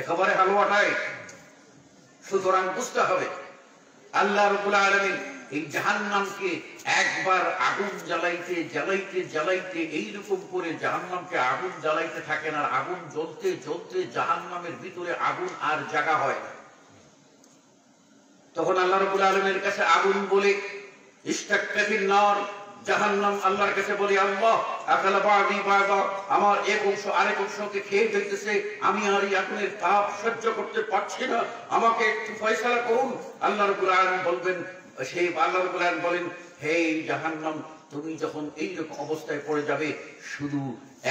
S1: একেবারে হালুয়াটাই। সুতরাং বুঝতে হবে আল্লাহ রাব্বুল আলামিন এই জাহান্নামকে একবার আগুন জ্বালাইতে জ্বালাইতে জ্বালাইতে এইরকম করে জাহান্নামকে আগুন জ্বালাইতে থাকেন, আর আগুন জ্বলতে জ্বলতে জাহান্নামের ভিতরে আগুন আর জাগা হয়। তখন আল্লাহ রাব্বুল আলামিনের কাছে আগুন বলে ইশতাক্কাতিন নার, জাহান্নাম আল্লাহর কাছে বলে আল্লাহ আকালা বাদি বাদা, আমার এক অংশ আরেক অংশকে খেয়ে ফেলতেছে, আমি আর এই আগুনের তাপ সহ্য করতে পারছি না, আমাকে একটু ফয়সালা করুন। আল্লাহ রাব্বুল আলামিন বলবেন, সেই আল্লাহ রাব্বুল আলামিন বলেন, হে জাহান্নাম, তুমি যখন এইরকম অবস্থায় পড়ে যাবে, শুধু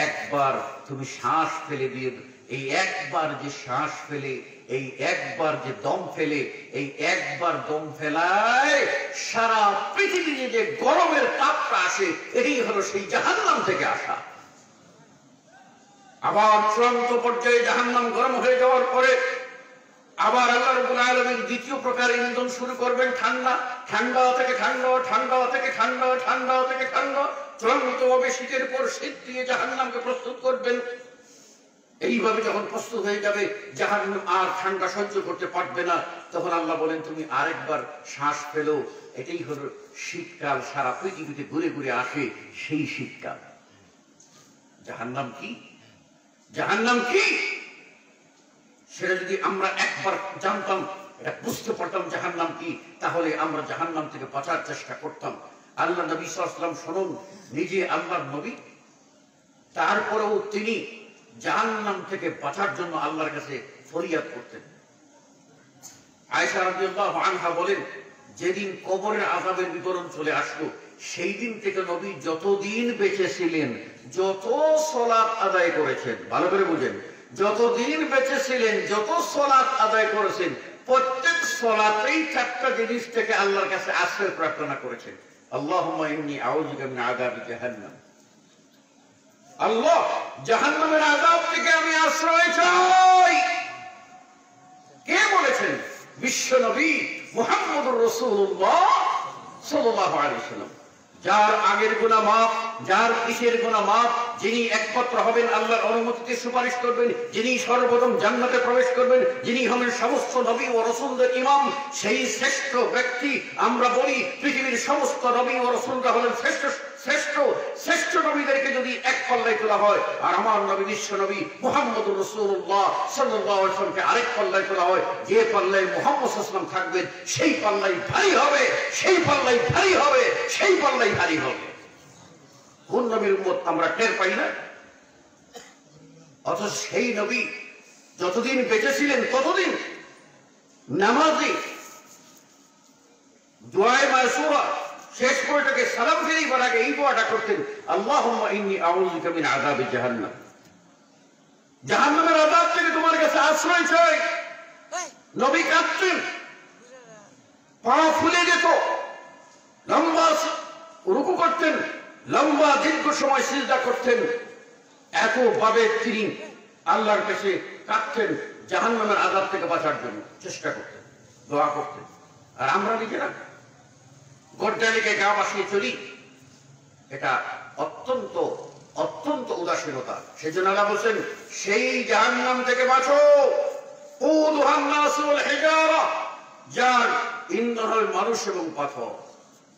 S1: একবার তুমি শ্বাস ফেলে দিয়ে, এই একবার যে শ্বাস ফেলে, এই একবার যে দম ফেলে, এই একবার দম ফেলায় সারা পৃথিবীতে যে গরমের তাপটা আসে, এটাই হলো সেই জাহান্নাম থেকে আসা। আবার চূড়ান্ত পর্যায়ে জাহান্নাম গরম হয়ে যাওয়ার পরে আবার আল্লাহ রাব্বুল আলামিন দ্বিতীয় প্রকার ইন্ধন শুরু করবেন, ঠান্ডা। ঠান্ডা থেকে ঠান্ডা, ঠান্ডা থেকে ঠান্ডা, ঠান্ডা থেকে ঠান্ডা, চূড়ান্তভাবে শীতের পর শীত দিয়ে জাহান্নামকে প্রস্তুত করবেন। এইভাবে যখন প্রস্তুত হয়ে যাবে, জাহান্নাম আর ঠান্ডা সহ্য করতে পারবে না, তখন আল্লাহ বলেন তুমি আরেকবার শ্বাস ফেলো। এটাই হলো শীতকাল, সারা পৃথিবীতে ঘুরে ঘুরে আসে সেই শীতকাল। জাহান্নাম কি? জাহান্নাম কি সেটা যদি আমরা একবার জানতাম, এটা বুঝতে পারতাম জাহান্নাম কি, তাহলে আমরা জাহান্নাম থেকে বাঁচার চেষ্টা করতাম। আল্লাহ নবী সাল্লাল্লাহু আলাইহি ওয়াসাল্লাম, শুনুন, নিজে আল্লাহর নবী, তারপরেও তিনি জাহান্নাম থেকে বাঁচার জন্য আল্লাহর কাছে ফরিয়াদ করতেন। আয়েশা রাদিয়াল্লাহু আনহা বলেন, যেদিন কবরের আযাবের বিবরণ চলে আসলো, সেই দিন থেকে নবী যতদিন বেঁচে ছিলেন, যত সালাত আদায় করেছেন, ভালো করে বুঝেন, যতদিন বেঁচে ছিলেন, যত সালাত আদায় করেছেন, প্রত্যেক সালাতেই 4টা জিনিস থেকে আল্লাহর কাছে আশ্রয় প্রার্থনা করেছেন। আল্লাহুম্মা ইন্নী আউযু বিকা মিন আযাবি জাহান্নাম, আল্লাহ জাহান্নামের আযাব থেকে আমি আশ্রয় চাই। কে বলেছেন? বিশ্ব নবী মুহাম্মদুর রাসূলুল্লাহ সাল্লাল্লাহু আলাইহি ওয়াসাল্লাম। যার আগের গুনাহ মাফ, যার পিছের গুনাহ মাফ, যিনি একমাত্র হবেন আল্লাহর অনুমতিতে সুপারিশ করবেন, যিনি সর্বপ্রথম জান্নাতে প্রবেশ করবেন, যিনি হবেন সমস্ত নবী ও রাসূলদের ইমাম, সেই শ্রেষ্ঠ ব্যক্তি। আমরা বলি পৃথিবীর সমস্ত নবী ও রাসূলরা হলেন শ্রেষ্ঠ শ্রেষ্ঠ শ্রেষ্ঠ নবীদেরকে যদি এক পাল্লায় তোলা হয়, আর আমার নবী বিশ্ব নবী মুহাম্মদুর রাসূলুল্লাহ সাল্লাল্লাহু আলাইহি ওয়াসাল্লামকে আরেক পাল্লায় তোলা হয়, যে পাল্লায় মুহাম্মদ সাল্লাল্লাহু আলাইহি ওয়াসাল্লাম থাকবেন, সেই পাল্লাই ভারী হবে, সেই পাল্লাই ভারী হবে, সেই পাল্লাই ভারী হবে। কোন নবীর উম্মত আমরা টের পাই না, অথচ সেই নবী যতদিন বেঁচে ছিলেন ততদিন নামাজে, দুআয়ে মাসুরা, শেষ বইটাকে সালাম ফিরিবার আগে এই দোয়াটা করতেন, আল্লাহুম্মা ইন্নী আউযু বিকা মিন আযাবি জাহান্নাম, জাহান্নামের আযাব থেকে তোমার কাছে আশ্রয় চাই। নবী কাঁদতেন, পা ফুলে যেত, লম্বা রুকু করতেন, লম্বা দীর্ঘ সময় সিজদা করতেন। এত ভাবে তিনি আল্লাহর কাছে কাঁদতেন, জাহান্নামের আযাব থেকে বাঁচার জন্য চেষ্টা করতেন, দোয়া করতেন। আর আমরা নিজেরা গড্ডালিকে গা বাসিয়ে চলি, এটা অত্যন্ত অত্যন্ত উদাসীনতা। সেজন্য আল্লাহ বলছেন, সেই জাহান্নাম থেকে বাঁচো, কুদুহান নাস ওয়াল হিজারা, যার ইন্ধন হবে মানুষ এবং পাথর।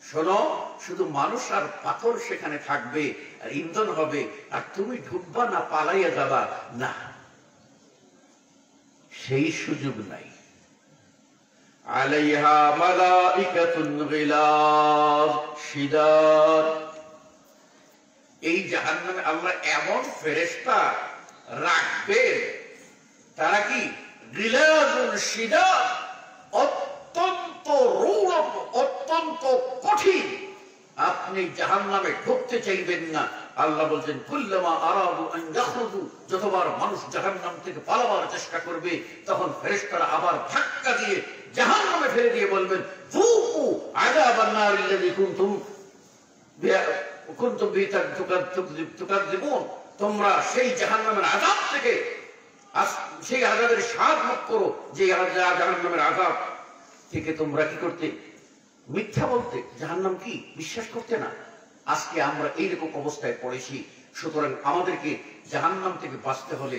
S1: শোনো, শুধু মানুষ আর পাথর সেখানে থাকবে আর ইন্ধন হবে, আর তুমি ঢুকবা না পালাইয়া যাবা না, সেই সুযোগ নাই। আলাইহা মালাইকাতুন গিলায শিদাদ, এই জাহান্নামে আল্লাহ এমন ফেরেশতা রাখবেন, তারা কি গিলাযুন শিদাদ, অত্যন্ত রূঢ়, অত্যন্ত কঠিন। আপনি জাহান্নামে ঢুকতে চাইবেন না। আল্লাহ বলছেন, কুল্লামা আরাদু আন ইয়াখরুজু, যতবার মানুষ জাহান্নাম থেকে পালাবার চেষ্টা করবে, তখন ফেরেশতারা আবার ধাক্কা দিয়ে জাহান্নামে ফেলে দিয়ে বলবেন, যুকু আযাবান নার আল্লাযী কুনতুম বিহি তুকাযযিবুন, তোমরা সেই জাহান্নামের আযাব থেকে, সেই আযাবের স্বাদ ভোগ করো, যে জাহান্নামের আযাব থেকে তোমরা কি করতে, মিথ্যা বলতে, জাহান্নাম কি বিশ্বাস করতে না। আজকে আমরা এইরকম অবস্থায় পড়েছি। সুতরাং আমাদেরকে জাহান্নাম থেকে বাঁচতে হলে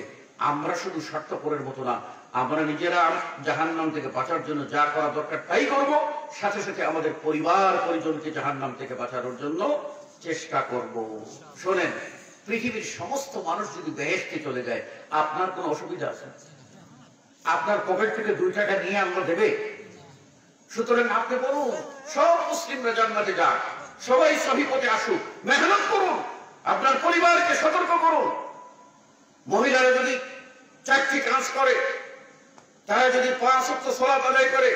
S1: আমরা শুধু স্বার্থপরের মতো না, আমরা নিজেরা জাহান্নাম থেকে বাঁচার জন্য যা করা দরকার তাই করব, সাথে সাথে আমাদের পরিবার পরিজনকে জাহান্নাম থেকে বাঁচানোর জন্য চেষ্টা করব। শোনেন, পৃথিবীর সমস্ত মানুষ যদি বেহেশতে চলে যায়, আপনার কোনো অসুবিধা আছে? আপনার পকেট থেকে 2 টাকা নিয়ে আল্লাহ দেবে? সুতরাং আপনি বলুন, সব মুসলিমরা জান্নাতে যাক, সবাই সহি পথে আসুক, মেহনত করুন, আপনার পরিবারকে সতর্ক করুন। মহিলারা যদি 4টি কাজ করে, তারা যদি 5 ওয়াক্ত সালাত আদায় করে,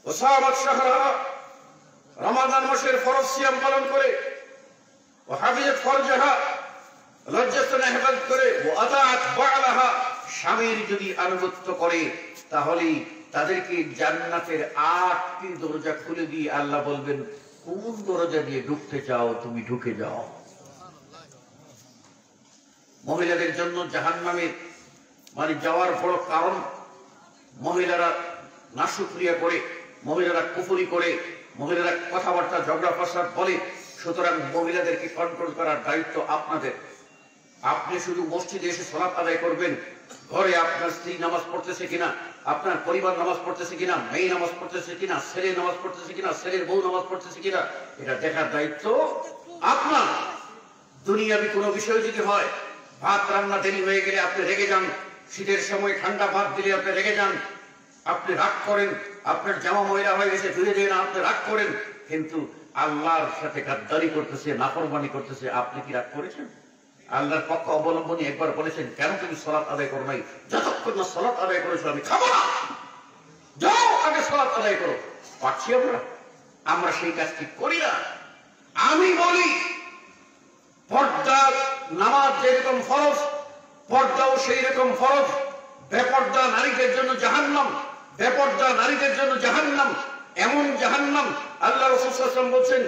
S1: ওয়াসামাত শাহরাহা, রমাদান মাসের ফরজ সিয়াম পালন করে, ও হাফিজাত ফরজাহা, লজ্জাস্থানে হেফাজত করে, ও আতাআত বা'লাহা, স্বামীর যদি আনুগত্য করে, তাহলেই তাদেরকে জান্নাতের 8টি দরজা খুলে দিয়ে আল্লাহ বলবেন, কোন দরজা দিয়ে ঢুকতে চাও তুমি ঢুকে যাও। মহিলাদের জন্য জাহান্নামের মানে যাওয়ার বড় কারণ, মহিলারা নাশুকরিয়া করে, মহিলারা কুফরি করে, মহিলারা কথাবার্তা ঝগড়া ফাসাদ বলে। সুতরাং মহিলাদেরকে কন্ট্রোল করার দায়িত্ব আপনাদের। আপনি শুধু মসজিদে এসে সালাত আদায় করবেন, ঘরে আপনার স্ত্রী নামাজ পড়তেছে কিনা, আপনার পরিবার নামাজ পড়তেছে কিনা, মেয়ে নামাজ পড়তেছে কিনা, ছেলে নামাজ পড়তেছে কিনা, ছেলের বউ নামাজ পড়তেছে কিনা, এটা দেখার দায়িত্ব আপনার। দুনিয়াবি কোনো বিষয় যদি হয়, ভাত রান্না দেরি হয়ে গেলে আপনি রেগে যান, শীতের সময় ঠান্ডা ভাত দিলে আপনি রেগে যান, আপনি রাগ করেন, আপনার জামা ময়লা হয়ে গেছে ধুয়ে দেন, আপনি রাগ করেন। কিন্তু আল্লাহর সাথে গাদ্দারি করতেছে, নাফরমানি করতেছে, আপনি কি রাগ করেছেন? আল্লাহর পক্ষ অবলম্বনে একবার বলেছেন, কেন তুমি সালাত আদায় করো নাই? যতক্ষণ না সালাত আদায় করেছো আমি খাবো না, যাও আগে সালাত আদায় করো। পারছি আমরা সেই কাজটি করি না। আমি বলি, পর্দা নামাজ যেরকম ফরজ, পর্দাও সেই রকম ফরজ। বেপর্দা নারীদের জন্য জাহান্নাম, বেপর্দা নারীদের জন্য জাহান্নাম, এমন জাহান্নাম আল্লাহ রাসূল সাল্লাল্লাহু আলাইহি ওয়াসাল্লাম বলছেন,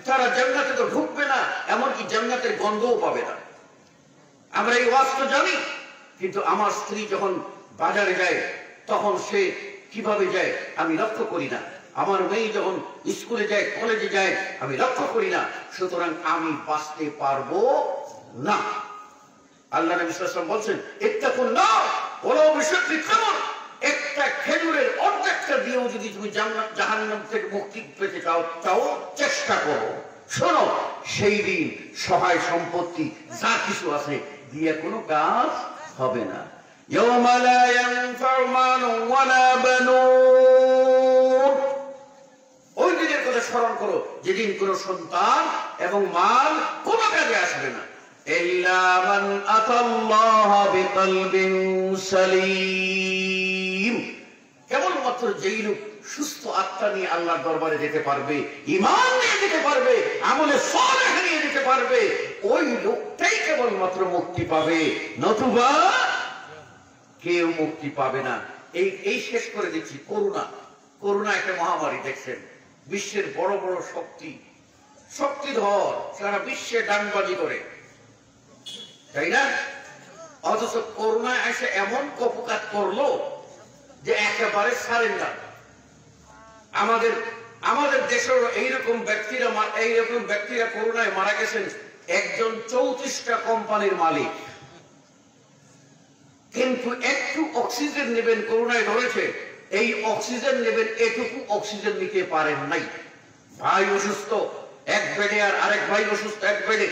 S1: তারা জান্নাতে তো ঢুকবে না, এমনকি জান্নাতের গন্ধও পাবে না। আমরা এই ওয়াজ তো জানি, কিন্তু আমার স্ত্রী যখন বাজারে যায় তখন সে কিভাবে যায় আমি লক্ষ্য করি না। আমার মেয়ে যখন স্কুলে যায়, কলেজে যায়, আমি লক্ষ্য করি না। সুতরাং আমি বাঁচতে পারবো না। আল্লাহ নবী সাল্লাল্লাহু আলাইহি ওয়াসাল্লাম বলছেন, ইত্তাকুন নার ওয়ালাউ বিশিক্কি তামর, একটা খেজুরের অর্ধেকটা দিয়েও যদি তুমি জাহান্নাম থেকে মুক্তি পেতে চাও চেষ্টা করো। শোনো, সেই দিন সহায় সম্পত্তি যা কিছু আছে দিয়ে কোনো কাজ হবে না। ইয়াওমা লা ইয়ানফাউ মালুন ওয়ালা বানুন, ওই দিনের কথা স্মরণ করো যেদিন কোনো সন্তান এবং মাল কোনো কাজে আসবে না। ইল্লা মান আতাল্লাহা বিকলবিন সালিম, কেবলমাত্র যেই লোক সুস্থ আত্মা নিয়ে আল্লাহর দরবারে যেতে পারবে, ঈমান নিয়ে যেতে পারবে, আমলে সালেহ নিয়ে যেতে পারবে, ওই লোকটাই কেবলমাত্র মুক্তি পাবে, নতুবা কেউ মুক্তি পাবে না। এই শেষ করে দিচ্ছি। করোনা একটা মহামারী, দেখছেন বিশ্বের বড় বড় শক্তিধর সারা বিশ্বে ডানবাজি করে, তাই না? অথচ করোনা এসে এমন কপকাত করলো যে একেবারে সারেন্ডার। আমাদের দেশের এইরকম ব্যক্তিরা করোনায় মারা গেছেন। একজন 34টা কোম্পানির মালিক, কিন্তু একটু অক্সিজেন নেবেন, করোনায় ধরেছে, এই অক্সিজেন নেবেন, এটুকু অক্সিজেন নিতে পারেন নাই। ভাই অসুস্থ এক বেডে, আর আরেক ভাই অসুস্থ এক বেডে।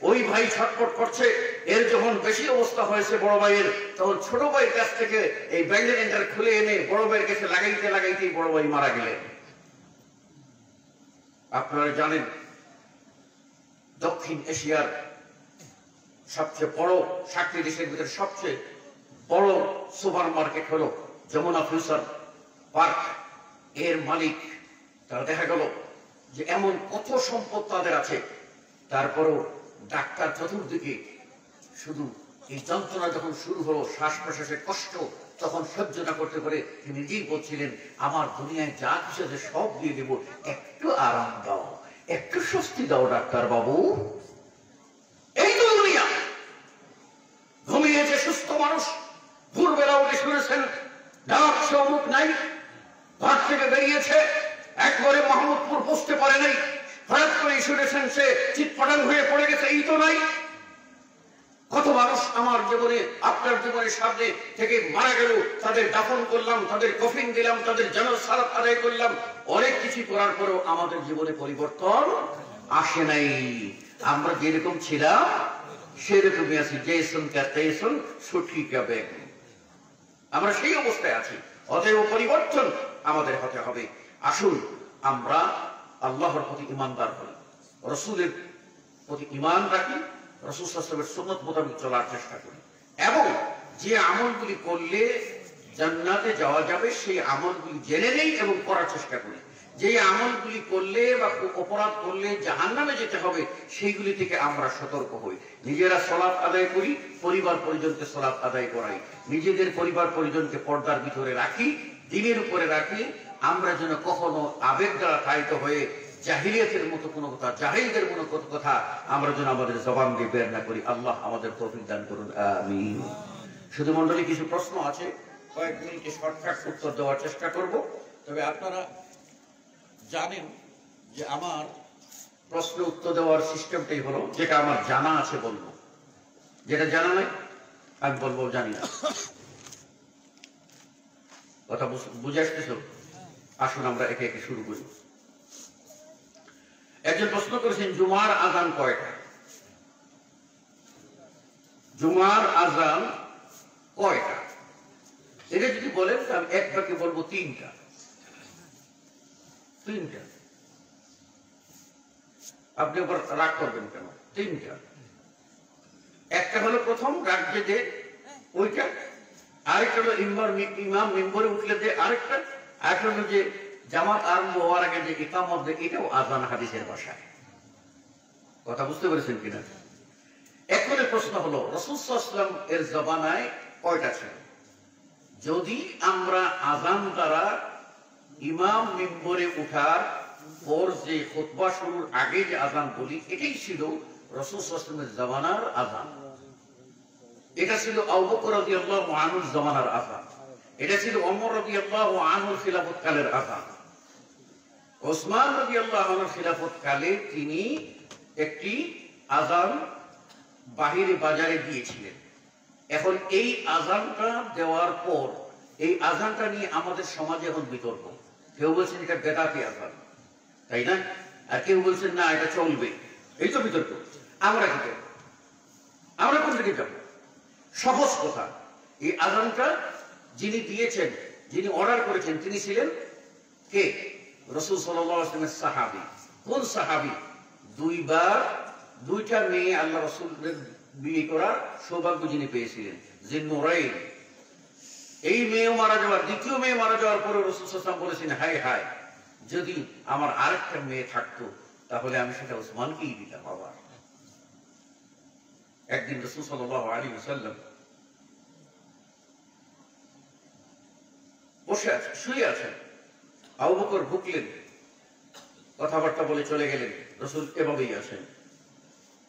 S1: ওই ভাই ছটফট করছে। এর যখন বেশি অবস্থা হয়েছে বড় ভাইয়ের, তখন ছোট ভাইয়ের কাছ থেকে এই ভেন্টিলেটর খুলে এনে বড় ভাইয়ের কাছে লাগাইতেই বড় ভাই মারা গেলেন। আপনারা জানেন দক্ষিণ এশিয়ার সবচেয়ে বড় 60টি দেশের ভিতরে সবচেয়ে বড় সুপার মার্কেট হলো যমুনা ফিউচার পার্ক। এর মালিক, তারা দেখা গেল যে এমন কত সম্পদ তাদের আছে, তারপরও ডাক্তার চতুর্দিকে শুধু এই যন্ত্রণা যখন শুরু হলো, শ্বাস প্রশ্বাসের কষ্ট, তখন সহ্য না করতে পারে তিনি নিজেই বলছিলেন, আমার দুনিয়ায় যা কিছু আছে সব দিয়ে দেবো, একটু আরাম দাও, একটু স্বস্তি দাও ডাক্তার বাবু। এই তো দুনিয়া। ঘুমিয়েছে সুস্থ মানুষ, ভোরবেলা উঠে শুনেছেন ডাকছে অমুক নাই, ঘর থেকে বেরিয়েছে, একবারে মাহমুদপুর পৌঁছতে পারে নাই, হঠাৎ করে শুনেছেন সে চিৎপটাং হয়ে পড়ে গেছে, এই তো নাই। কত মানুষ আমার জীবনে, আপনার জীবনের সামনে থেকে মারা গেল, তাদের দাফন করলাম, তাদের কফিন দিলাম, তাদের জানাজা সালাত আদায় করলাম, অনেক কিছু করার পরেও আমাদের জীবনে পরিবর্তন আসে নাই। আমরা যেরকম ছিলাম সেরকমই আছি, জেসন কা তেসন ছুটি কা বেগ, আমরা সেই অবস্থায় আছি। অতএব পরিবর্তন আমাদের হতে হবে। আসুন আমরা আল্লাহর প্রতি ঈমানদার হই, রাসূলের প্রতি ঈমান রাখি, রাসূল সাল্লাল্লাহু আলাইহি ওয়াসাল্লামের সুন্নাত মোতাবেক চলার চেষ্টা করি, এবং যে আমলগুলি করলে জান্নাতে যাওয়া যাবে সেই আমলগুলি জেনে নেই এবং করার চেষ্টা করি। যে আমলগুলি করলে বা অপরাধ করলে জাহান্নামে যেতে হবে সেইগুলি থেকে আমরা সতর্ক হই। নিজেরা সালাত আদায় করি, পরিবার পরিজনকে সালাত আদায় করাই, নিজেদের পরিবার পরিজনকে পর্দার ভিতরে রাখি, দ্বীনের উপরে রাখি। আমরা যেন কখনো আবেগ দ্বারা তাড়িত হয়ে জাহিলিয়াতের মতো কোনো কথা, জাহিলদের মতো কত কথা আমরা যেন আমাদের জবান দিয়ে বের না করি। আল্লাহ আমাদের তৌফিক দান করুন, আমিন। শুধু মণ্ডলী কিছু প্রশ্ন আছে, কয়েক মিনিটে শর্টকাট উত্তর দেওয়ার চেষ্টা করব। তবে আপনারা জানেন যে আমার প্রশ্ন উত্তর দেওয়ার সিস্টেমটাই হলো, যেটা আমার জানা আছে বলবো, যেটা জানা নাই আমি বলবো জানি না। কথা বুঝে আসতেছ? আসুন আমরা একে একে শুরু করি। একজন প্রশ্ন করেছেন, জুমার আজান কয়টা? জুমার আজান কয়টা এটা যদি বলেন আমি এক বাক্যে বলবো তিনটা। আপনি ওপর রাগ করবেন কেন? তিনটা। একটা হলো প্রথম রাগ যে ওইটা, আরেকটা হলো ইমাম মিম্বরে উঠলে যে আরেকটা, আরেকটা হলো যে জামাত আরম্ভ হওয়ার আগে যে ইকামত দেয়, এটাও আজান হাদিসের ভাষায়। কথা বুঝতে পেরেছেন কিনা? এখন প্রশ্ন হলো রাসূল সাল্লাল্লাহু আলাইহি ওয়াসাল্লাম এর জমানায় কয়টা ছিল? যদি আমরা আজান দ্বারা ইমাম মিম্বরে উঠার পর যে খুতবা শুরুর আগে যে আজান বলি, এটাই ছিল রাসূল সাল্লাল্লাহু আলাইহি ওয়াসাল্লামের জামানার আজান। এটা ছিল আবু বকর রাদিয়াল্লাহু আনহুর জামানার আজান, এটা ছিল ওমর রাদিয়াল্লাহু আনহুর খিলাফত কালের আজান, ওসমান রাদিয়াল্লাহু আনহুর খিলাফত কালে তিনি একটি আজান বাহিরে বাজারে দিয়েছিলেন। এখন এই আজানটা দেওয়ার পর এই আজানটা নিয়ে আমাদের সমাজে এখন বিতর্ক। কেউ বলছেন এটা বেদাতি আজান, তাই না? আর কেউ বলছেন না এটা চলবে। এই তো বিতর্ক। আমরা কি করব? আমরা কোন দিকে যাব? সহজ কথা, এই আজানটা যিনি দিয়েছেন, যিনি অর্ডার করেছেন, তিনি ছিলেন কে? রাসূল সাল্লাল্লাহু আলাইহি ওয়াসাল্লামের সাহাবী। কোন সাহাবী? দুইটা মেয়ে আল্লাহ রাসূলের বিয়ে করার সৌভাগ্য যিনি পেয়েছিলেন, জিন্নুরাইন। এই মেয়ে মারা যাওয়ার, দ্বিতীয় মেয়ে মারা যাওয়ার পরে রাসূল সাল্লাল্লাহু আলাইহি ওয়াসাল্লাম বলেছেন, হায় হায়, যদি আমার আরেকটা মেয়ে থাকতো তাহলে আমি সেটা ওসমানকেই দিতাম। আবার একদিন রাসূল সাল্লাল্লাহু আলাইহি ওয়াসাল্লাম বসে আছেন, শুয়ে আছেন, আবু বকর ঢুকলেন, কথাবার্তা বলে চলে গেলেন, রাসূল এভাবেই আছেন।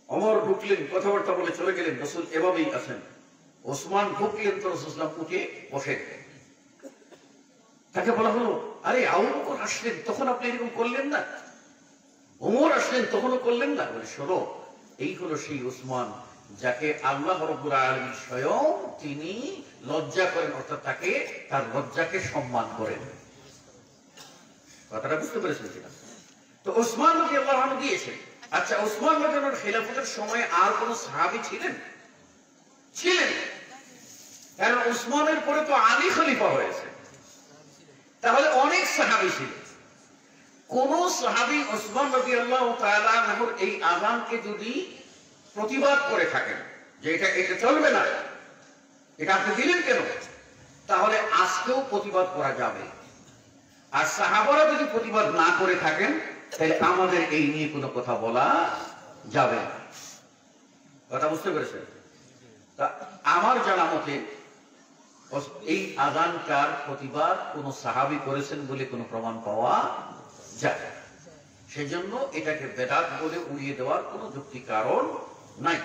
S1: ওমর ঢুকলেন, কথাবার্তা বলে চলে গেলেন, রাসূল এভাবেই আছেন। ওসমান ঢুকলেন তো রাসূল সাল্লাল্লাহু আলাইহি ওয়াসাল্লাম উঠে বসে গেলেন। তাকে বলা হলো, আরে আবু বকর আসলেন তখন আপনি এরকম করলেন না, ওমর আসলেন তখনও করলেন না। বলে, শোনো, এই হলো সেই ওসমান যাকে আল্লাহ রাব্বুল আলামিন স্বয়ং তিনি লজ্জা করেন, অর্থাৎ তাকে, তার লজ্জাকে সম্মান করেন। কথাটা বুঝতে পেরেছেন কিনা? তো ওসমান রাদিয়াল্লাহু আনহু দিয়েছেন। আচ্ছা, ওসমান রাদিয়াল্লাহু আনহুর খেলাফতের সময় আর কোন সাহাবী ছিলেন? ছিলেন, কারণ ওসমানের পরে তো আলী খলিফা হয়েছে, তাহলে অনেক সাহাবী ছিলেন। কোন সাহাবী ওসমান রাদিয়াল্লাহু তাআলা আনহুর এই আযানকে যদি প্রতিবাদ করে থাকেন যে এটা চলবে না, এটা আপনি দিলেন কেন, তাহলে আজকেও প্রতিবাদ করা যাবে। আর সাহাবারা যদি প্রতিবাদ না করে থাকেন তাহলে আমাদের এই নিয়ে কোনো কথা বলা যাবে না। কথা বুঝতে পেরেছেন? তা আমার জানা মতে এই আযানকার প্রতিবাদ কোন সাহাবী করেছেন বলে কোনো প্রমাণ পাওয়া যায় না। সেজন্য এটাকে বেদাত বলে উড়িয়ে দেওয়ার কোনো যুক্তি কারণ নাই।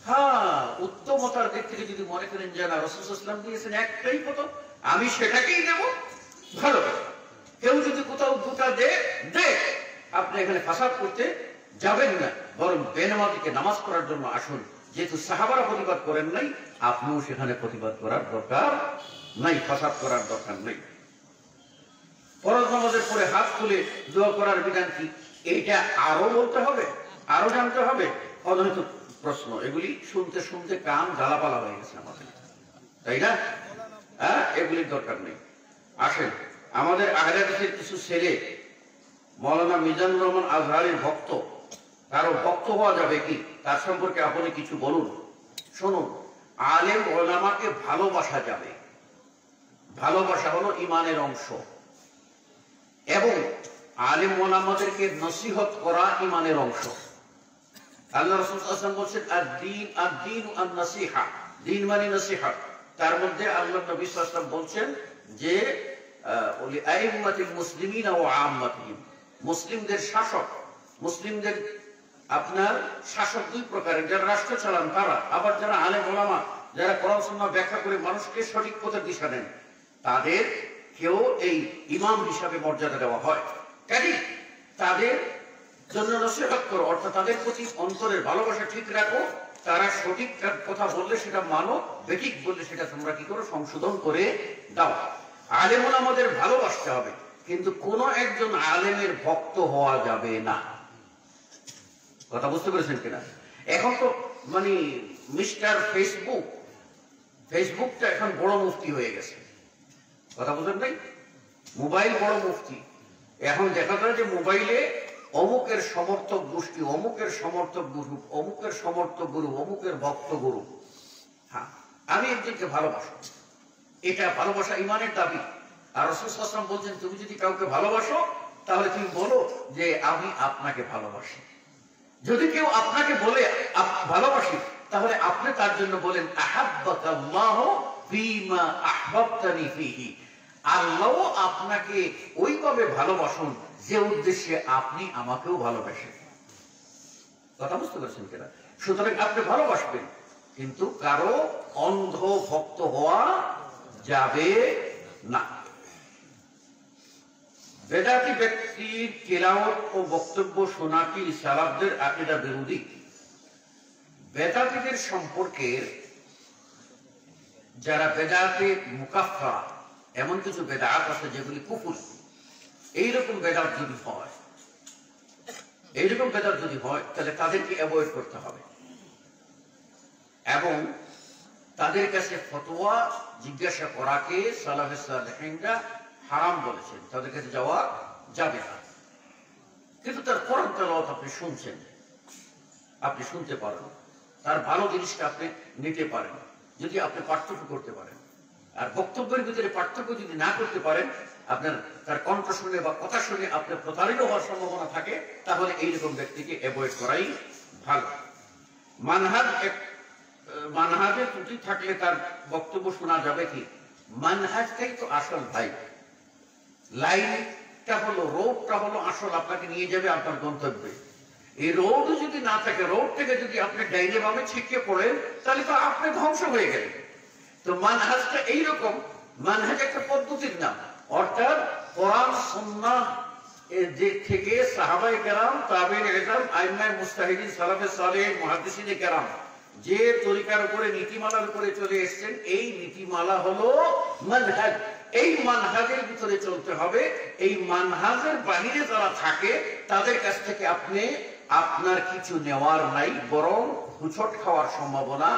S1: হ্যাঁ, উত্তমতার দিক থেকে যদি মনে করেন যে না, রাসূল সাল্লাল্লাহু আলাইহি ওয়াসাল্লাম দিয়েছেন একটাই প্রথম, আমি সেটাকেই দেব, ভালো। কেউ যদি কোথাও দুটা দে, আপনি এখানে ফাসাদ করতে যাবেন না, বরং বেনামাজিকে নামাজ পড়ার জন্য আসুন। যেহেতু সাহাবারা প্রতিবাদ করেন নাই, আপনিও সেখানে প্রতিবাদ করার দরকার নাই, ফাসাদ করার দরকার নেই। ফরজ নামাজের পরে হাত তুলে দোয়া করার বিধান কি, এটা আরো বলতে হবে, আরো জানতে হবে? অনন্ত প্রশ্ন, এগুলি শুনতে শুনতে কান ঝালাপালা হয়ে গেছে আমাদের, তাই না? হ্যাঁ, এগুলির দরকার নেই। আসেন, আমাদের আহলে হাদিসের কিছু ছেলে মাওলানা মিজানুর রহমান আজহারীর ভক্ত, কারো ভক্ত হওয়া যাবে কি, তার সম্পর্কে আপনি কিছু বলুন। শুনুন, আলেম ওলামাকে ভালোবাসা যাবে, ভালোবাসা হলো ঈমানের অংশ, এবং আলেম ওলামাদেরকে নসিহত করা ঈমানের অংশ। আল্লাহ রাসূল সাল্লাল্লাহু আলাইহি ওয়াসাল্লাম বলেছেন, আদ-দীন আন-নাসিহা, দ্বীন মানে নসিহত। তার মধ্যে আল্লাহ নবী সাল্লাল্লাহু আলাইহি ওয়াসাল্লাম বলছেন যে ওলি আইম্মাতিল মুসলিমিনা ওয়া আম্মাতিহিম, মুসলিমদের শাসক, মুসলিমদের আপনার শাসক দুই প্রকারের, যারা রাষ্ট্র চালান তারা, আবার যারা আলেম ওলামা, যারা কোরআন সুন্নাহ ব্যাখ্যা করে মানুষকে সঠিক পথের দিশা দেন, তাদের কেউ এই ইমাম হিসাবে মর্যাদা দেওয়া হয়। কাজেই তাদের জন্য নসিহত করো, অর্থাৎ তাদের প্রতি অন্তরের ভালোবাসা ঠিক রাখো। তারা সঠিক কথা বললে সেটা মানো, বেঠিক বললে সেটা তোমরা কি করো, সংশোধন করে দাও। আলেম ওলামাদের ভালোবাসতে হবে, কিন্তু কোন একজন আলেমের ভক্ত হওয়া যাবে না। কথা বুঝতে পেরেছেন কিনা? এখন তো মানে মিস্টার ফেসবুকটা এখন বড় মুফতি হয়ে গেছে। কথা বুঝেন নাই? মোবাইল বড় মুফতি। এখন দেখা যায় যে মোবাইলে অমুকের সমর্থক গোষ্ঠী, অমুকের সমর্থক গুরু, অমুকের সমর্থক গুরু, অমুকের ভক্ত গুরু। হ্যাঁ, আমি একজনকে ভালোবাসো, এটা ভালোবাসা ইমানের দাবি। আর রাসূল সাল্লাল্লাহু আলাইহি ওয়াসাল্লাম বলছেন, তুমি যদি কাউকে ভালোবাসো তাহলে তুমি বলো যে আমি আপনাকে ভালোবাসি। যদি কেউ আপনাকে বলে ভালোবাসি, তাহলে আপনি তার জন্য বলেন আহাব্বাকাল্লাহু ফীমা আহবাবতানি ফীহি, আল্লাহ আপনাকে ওইভাবে ভালোবাসুন যে উদ্দেশ্যে আপনি আমাকেও ভালোবাসেন। কথা বুঝতে পারছেন কিনা? সুতরাং আপনি ভালোবাসবেন, কিন্তু কারো অন্ধ ভক্ত হওয়া যাবে না। বেদাতি ব্যক্তির কেরাওয়াত ও বক্তব্য শোনা কি সালাফদের আকীদা বিরোধী? বেদাতীদের সম্পর্কে যারা বেদাতে মুকাফফারা, এমন কিছু বেদাত আছে যেগুলি কুফর, এইরকম বেদাত যদি হয় তাহলে তাদেরকে অ্যাভয়েড করতে হবে, এবং তাদের কাছে ফতোয়া জিজ্ঞাসা করাকে সালাফে সালেহিনরা হারাম বলেছেন, তাদের কাছে যাওয়া যাবে না। কিন্তু তার কোরআন তেলাওয়াত আপনি শুনছেন, আপনি শুনতে পারেন, তার ভালো জিনিসটা আপনি নিতে পারেন যদি আপনি পার্থক্য করতে পারেন। আর বক্তব্যের ভিতরে পার্থক্য যদি না করতে পারেন, আপনার তার কণ্ঠ শুনে বা কথা শুনে আপনার প্রতারিত হওয়ার সম্ভাবনা থাকে, তাহলে এইরকম ব্যক্তিকে অ্যাভয়েড করাই ভালো। মানহাজে ত্রুটি থাকলে তার বক্তব্য শোনা যাবে কি? মানহাজটাই তো আসল ভাই। লাইনটা হলো, রোডটা হলো আসল, আপনাকে নিয়ে যাবে আপনার গন্তব্যে। এই রোড যদি না থাকে, রোড থেকে যদি আপনি ডাইনে বামে ছিটকে পড়েন, তাহলে তো আপনি ধ্বংস হয়ে গেলেন। তো মানহাজটা এইরকম, মানহাজ একটা পদ্ধতির নাম, অর্থাৎ কোরআন সুন্নাহ যে থেকে সাহাবায়ে কেরাম, তাবেঈন ইলম, আইম্মায়ে মুজতাহিদিন, সালাফে সালেহ, মুহাদ্দিসিনে কেরাম যে তরিকার উপরে, নীতিমালার উপরে চলে এসেছেন, এই নীতিমালা হলো মানহাজ। এই মানহাজের ভিতরে চলতে হবে। এই মানহাজের বাহিরে যারা থাকে তাদের কাছ থেকে আপনি আপনার কিছু নেওয়ার নাই, বরং হুচট খাওয়ার সম্ভাবনা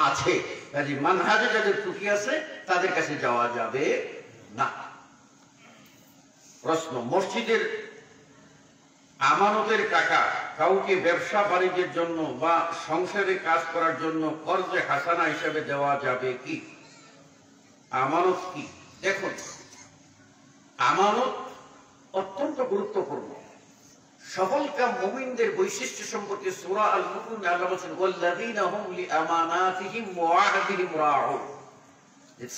S1: আছে। কাজে মানহাজে যাদের ত্রুটি আছে তাদের কাছে যাওয়া যাবে না। প্রশ্ন, মসজিদের আমানতের টাকা কাউকে ব্যবসা বাণিজ্যের জন্য বা সংসারে কাজ করার জন্য কর্জে হাসানা হিসেবে দেওয়া যাবে কি? আমানত কি? দেখুন, আমানত অত্যন্ত গুরুত্বপূর্ণ। সফলকাম মুমিনদের বৈশিষ্ট্য সম্পর্কে সূরা আল মুমিনুন আল্লাহ বলেছেন, ওয়াল্লাযীনা হুম লিআমানাতিহিম ওয়া আহদিহিম রাউন।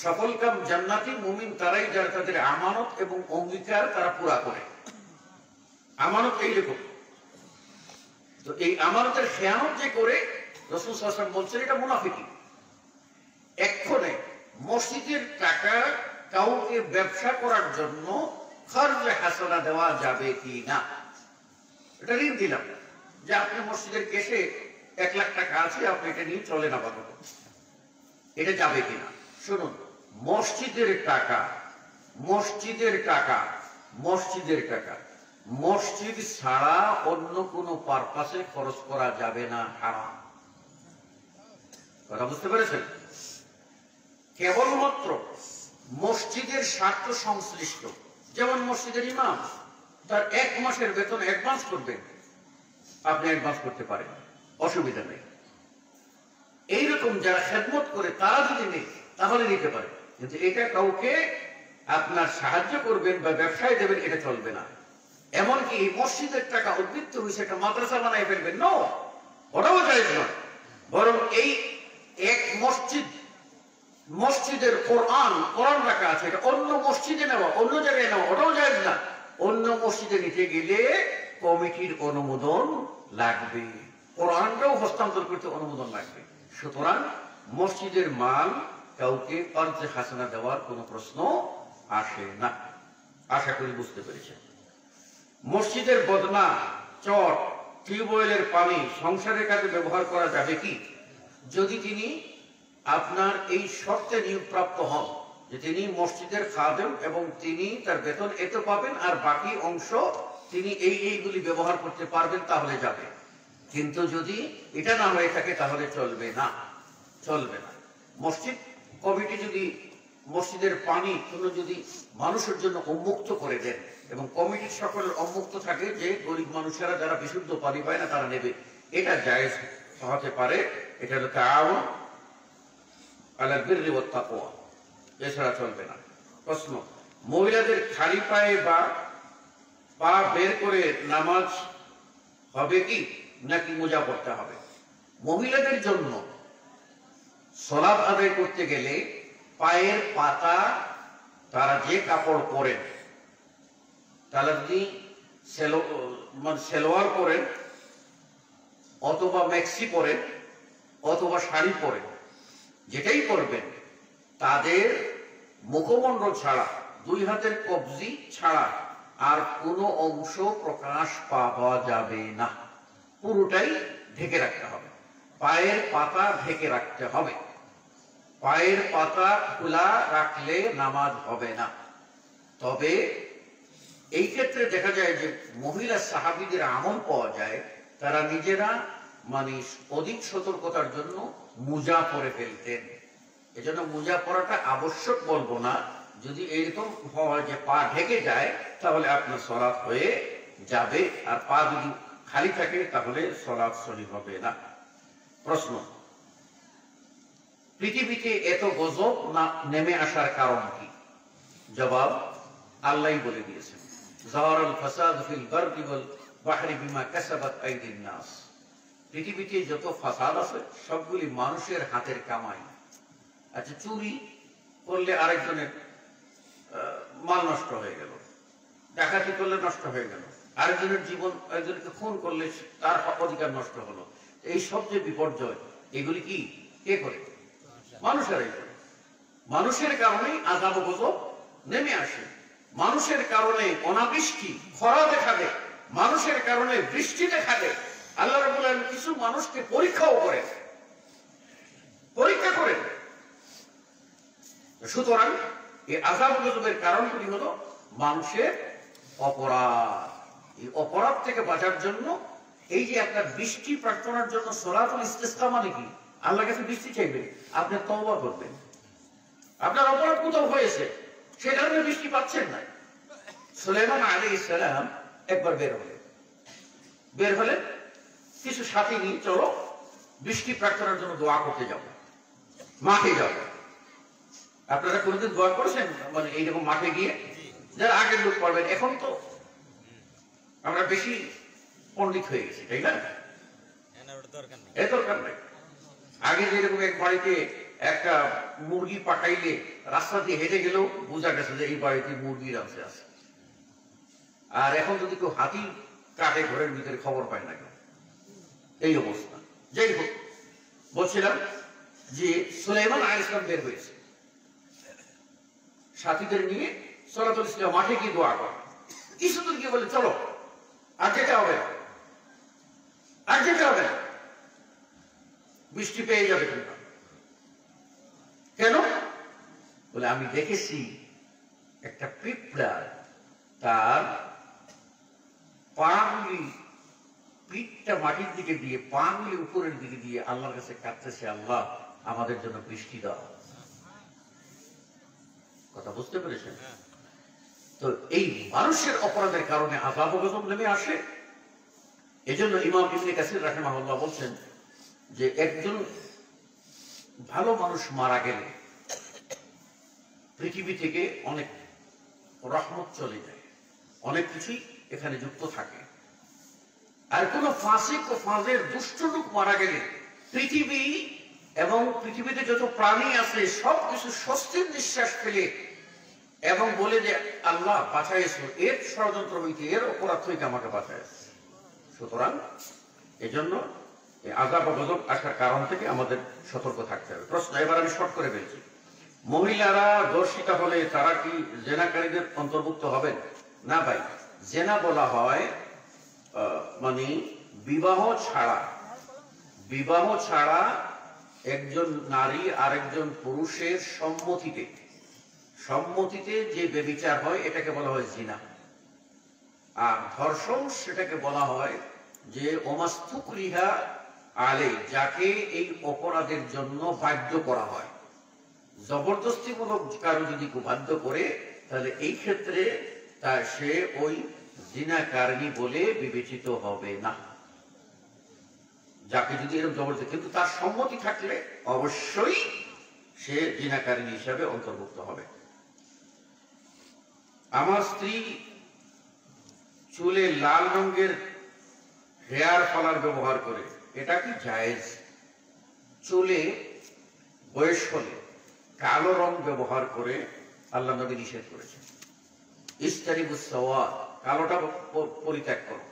S1: সফলকাম জান্নাতি মুমিন তারাই যারা তাদের আমানত এবং অঙ্গীকার তারা পুরা করে। আমানত এইরকম। তো এই আমানতের খেয়ানত যে করে, রাসূল সাল্লাল্লাহু আলাইহি ওয়াসাল্লাম বলছেন এটা মুনাফিকি। এক্ষণে মসজিদের টাকা কাউকে ব্যবসা করার জন্য খরচে হাসানা দেওয়া যাবে কি না? এটা ঋণ দিলাম যে আপনি মসজিদের কেসে 1 লাখ টাকা আছে, আপনি এটা নিয়ে চলেন আপাতত, এটা যাবে কিনা? শুনুন, মসজিদের টাকা, মসজিদের টাকা, মসজিদের টাকা মসজিদ ছাড়া অন্য কোনো পারপাসে খরচ করা যাবে না, হারাম। কথা বুঝতে পেরেছেন? কেবলমাত্র মসজিদের স্বার্থ সংশ্লিষ্ট, যেমন মসজিদের ইমাম তার 1 মাসের বেতন অ্যাডভান্স করবেন, আপনি অ্যাডভান্স করতে পারেন, অসুবিধা নেই। এইরকম যারা খেদমত করে তারা যদি নেই তাহলে নিতে পারে, কিন্তু এটা কাউকে আপনার সাহায্য করবেন বা ব্যবসায় দেবেন, এটা চলবে না। এমনকি এই মসজিদের টাকা উদ্বৃত্ত হয়েছে একটা মাদ্রাসা বানায় ফেলবেন, নো, ওটাও জায়েজ নয়। বরং এই এক মসজিদের কোরআন রাখা আছে, এটা অন্য মসজিদে নেওয়া, অন্য জায়গায় নেওয়া, ওটাও জায়েজ না। অন্য মসজিদে নিতে গেলে কমিটির অনুমোদন লাগবে, কোরআনটাও হস্তান্তর করতে অনুমোদন লাগবে। সুতরাং মসজিদের মাল কাউকে কর্জে হাসানা দেওয়ার কোনো প্রশ্ন আসে না। আশা করি বুঝতে পেরেছেন। মসজিদের বদনা, চট, টিউবওয়েলের পানি সংসারের কাজে ব্যবহার করা যাবে কি? যদি তিনি আপনার এই শর্তে নিয়োগপ্রাপ্ত হন যে তিনি মসজিদের খাদেম এবং তিনি তার বেতন এত পাবেন আর বাকি অংশ তিনি এইগুলি ব্যবহার করতে পারবেন, তাহলে যাবে। কিন্তু যদি এটা না হয়ে থাকে তাহলে চলবে না, চলবে না। মসজিদ কমিটি যদি মসজিদের পানি কোনো যদি মানুষের জন্য উন্মুক্ত করে দেন এবং কমিটির সকলের উন্মুক্ত থাকে যে গরিব মানুষেরা যারা বিশুদ্ধ পানি পায় না তারা নেবে, এটা জায়েজ হতে পারে। এটা হলো তাআওয়ান আলাল বিররি ওয়াত তাকওয়া, এছাড়া চলবে না। প্রশ্ন, মহিলাদের খালি পায়ে বা পা বের করে নামাজ হবে কি নাকি মোজা পড়তে হবে? মহিলাদের জন্য সালাত আদায় করতে গেলে পায়ের পাতা তারা যে কাপড় পরেন, তারা যদি সেলোয়ার পরেন অথবা ম্যাক্সি পরেন অথবা শাড়ি পরেন, যেটাই পরবেন, তাদের মুখমণ্ডল ছাড়া, 2 হাতের কবজি ছাড়া আর কোনো অংশ প্রকাশ পাওয়া যাবে না, পুরোটাই ঢেকে রাখতে হবে। পায়ের পাতা ঢেকে রাখতে হবে, পায়ের পাতা খোলা রাখলে নামাজ হবে না। তবে এই ক্ষেত্রে দেখা যায় যে মহিলা সাহাবীদের আমল পাওয়া যায়, তারা নিজেরা অধিক সতর্কতার জন্য মোজা পরে ফেলতেন। এজন্য মোজা পরাটা আবশ্যক বলবো না, যদি এইরকম হয় যে পা ঢেকে যায় তাহলে আপনার সালাত হয়ে যাবে, আর পা যদি খালি থাকে তাহলে সালাত সহিহ হবে না। প্রশ্ন, পৃথিবীতে এত গজব না নেমে আসার কারণ কি? জবাব আল্লাহই বলে দিয়েছেন, যাহারাল ফাসাদ ফিল বাররি ওয়াল বাহরি বিমা কাসাবাত আইদিন নাস। পৃথিবীতে যত ফাসাদ আছে সবগুলি মানুষের হাতের কামাই। আচ্ছা, চুরি করলে আরেকজনের মাল নষ্ট হয়ে গেল, ডাকাতি করলে নষ্ট হয়ে গেল, আরেকজনের জীবন, একজনকে খুন করলে তার অধিকার নষ্ট হলো। এই সব যে বিপর্যয়, এগুলি কি কে করে? মানুষেরাই করে। মানুষের কারণেই আযাব ও গজব নেমে আসে। মানুষের কারণে অনাবৃষ্টি, খরা দেখা দেয়, মানুষের কারণে বৃষ্টি দেখা দেয়। আল্লাহ রাব্বুল আলামিন কিছু মানুষকে পরীক্ষাও করেন, পরীক্ষা করেন। সুতরাং এই আযাব ও গজবের কারণগুলি হলো মানুষের অপরাধ। এই অপরাধ থেকে বাঁচার জন্য এই যে একটা বৃষ্টি প্রার্থনার জন্য সলাতুল ইস্তিসকা মানে কি? আল্লাহর কাছে বৃষ্টি চাইবেন, আপনি তওবা করবেন। আপনার অপরাধ কোথাও হয়েছে, সে কারণে বৃষ্টি পাচ্ছেন না। সুলাইমান আলাইহিস সালাম একবার বের হলেন কিছু সাথী নিয়ে, চলো বৃষ্টি প্রার্থনার জন্য দোয়া করতে যাব, মাঠে যাব। আপনারা কোনোদিন দোয়া করেছেন মানে এইরকম মাঠে গিয়ে? যারা আগের লোক পারবেন, এখন তো আমরা বেশি পণ্ডিত হয়ে গেছি, তাই না? এর দরকার নেই। আগে যেরকম এক বাড়িতে একটা মুরগি পাঠাইলে রাস্তা দিয়ে হেঁটে গেলেও বোঝা গেছে যে এই বাড়িতে মুরগি রাখছে আছে। আর এখন যদি কেউ হাতি কাটে ঘরের ভিতরে খবর পায় না কেউ, এই অবস্থা। যাই হোক, বলছিলাম যে সুলাইমান আলাইহিস সালাম বের হয়েছে সাথীদের নিয়ে সলাতুল ইস্তিসকা মাঠে গিয়ে দোয়া করে। কিছু দূর গিয়ে বলে, চলো আর যেতে হবে না, আর যেতে হবে না, বৃষ্টি পেয়ে যাবে তোমরা। কেন? বলে, আমি দেখেছি একটা পিঁপড়া তার পাগুলি, পিঠটা মাটির দিকে দিয়ে, পাগুলি উপরের দিকে দিয়ে আল্লাহর কাছে কাঁদতেছে, আল্লাহ আমাদের জন্য বৃষ্টি দাও। কথা বুঝতে পেরেছেন? তো এই মানুষের অপরাধের কারণে আযাব ও গজব নেমে আসে। এজন্য ইমাম ইবনে কাসির রাহিমাহুল্লাহ বলছেন যে একজন ভালো মানুষ মারা গেলে পৃথিবী থেকে অনেক রহমত চলে যায়, অনেক কিছুই এখানে যুক্ত থাকে। আর কোন ফাসিক ও ফাজের দুষ্ট লোক মারা গেলে পৃথিবী এবং পৃথিবীতে যত প্রাণী আছে সবকিছু স্বস্তির নিঃশ্বাস ফেলে এবং বলে যে আল্লাহ বাঁচাইছো, এর ষড়যন্ত্র হইতে, এর অপরাধ হইতে আমাকে বাঁচাইছে। সুতরাং এজন্য আযাব ও গজব আসার কারণ থেকে আমাদের সতর্ক থাকতে হবে। প্রশ্ন এবার আমি শর্ট করে ফেলছি। মহিলারা ধর্ষিতা হলে তারা কি জেনাকারীদের অন্তর্ভুক্ত হবেন? না ভাই, জেনা বলা হয় মানে বিবাহ ছাড়া একজন নারী আরেকজন পুরুষের সম্মতিতে যে ব্যভিচার হয় এটাকে বলা হয় জিনা। আর ধর্ষণ সেটাকে বলা হয় যে ওমাস্তুকরিহা আলে, যাকে এই অপরাধের জন্য বাধ্য করা হয়। জবরদস্তিমূলক কারো যদি বাধ্য করে, তাহলে এই ক্ষেত্রে সে ওই জিনাকারিনী বলে বিবেচিত হবে না। যাকে যদি এরকম জবরদস্তি, কিন্তু তার সম্মতি থাকলে অবশ্যই সে জিনাকারিনী হিসাবে অন্তর্ভুক্ত হবে। আমার স্ত্রী চুলে লাল রঙের হেয়ার কালার ব্যবহার করে, এটা কি জায়েজ? চুলে বয়স হলে কালো রং ব্যবহার করে আল্লাহ নবী নিষেধ করেছেন, ইস্তারিবুস সাওয়াদ, কালোটা পরিত্যাগ করো।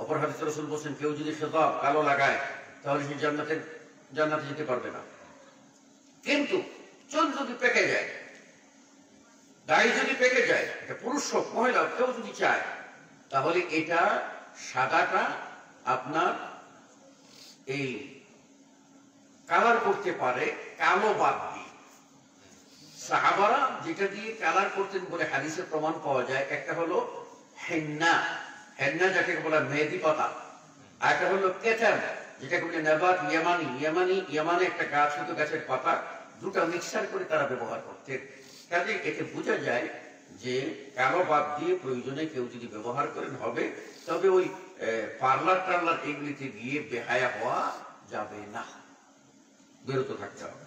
S1: অপর হাদিসে রাসূল বলেছেন, কেউ যদি খেতাব কালো লাগায় তাহলে সে জান্নাতে যেতে পারবে না। কিন্তু চুল যদি পেকে যায়, দাড়ি যদি পেকে যায়, এটা পুরুষ হোক মহিলা কেউ যদি চায়, তাহলে এটা সাদাটা আপনার এই কালার করতে পারে কালো বাদ দিয়ে। সাহাবারা যেটা দিয়ে কালার করতেন বলে হাদিসে প্রমাণ পাওয়া যায়, একটা হলো হেন্না, যাকে বলা মেহেদি পাতা, আর একটা হলো কেথাম, যেটাকে বলে নাবাত ইয়ামানি একটা গাছ, হতো গাছের পাতা, দুটো মিক্সার করে তারা ব্যবহার করতেন। কাজে এতে বোঝা যায় যে কালো বাদ দিয়ে প্রয়োজনে কেউ যদি ব্যবহার করেন হবে, তবে ওই পার্লার এগুলিতে গিয়ে বেহায়া হওয়া যাবে না, বিরত থাকতে হবে।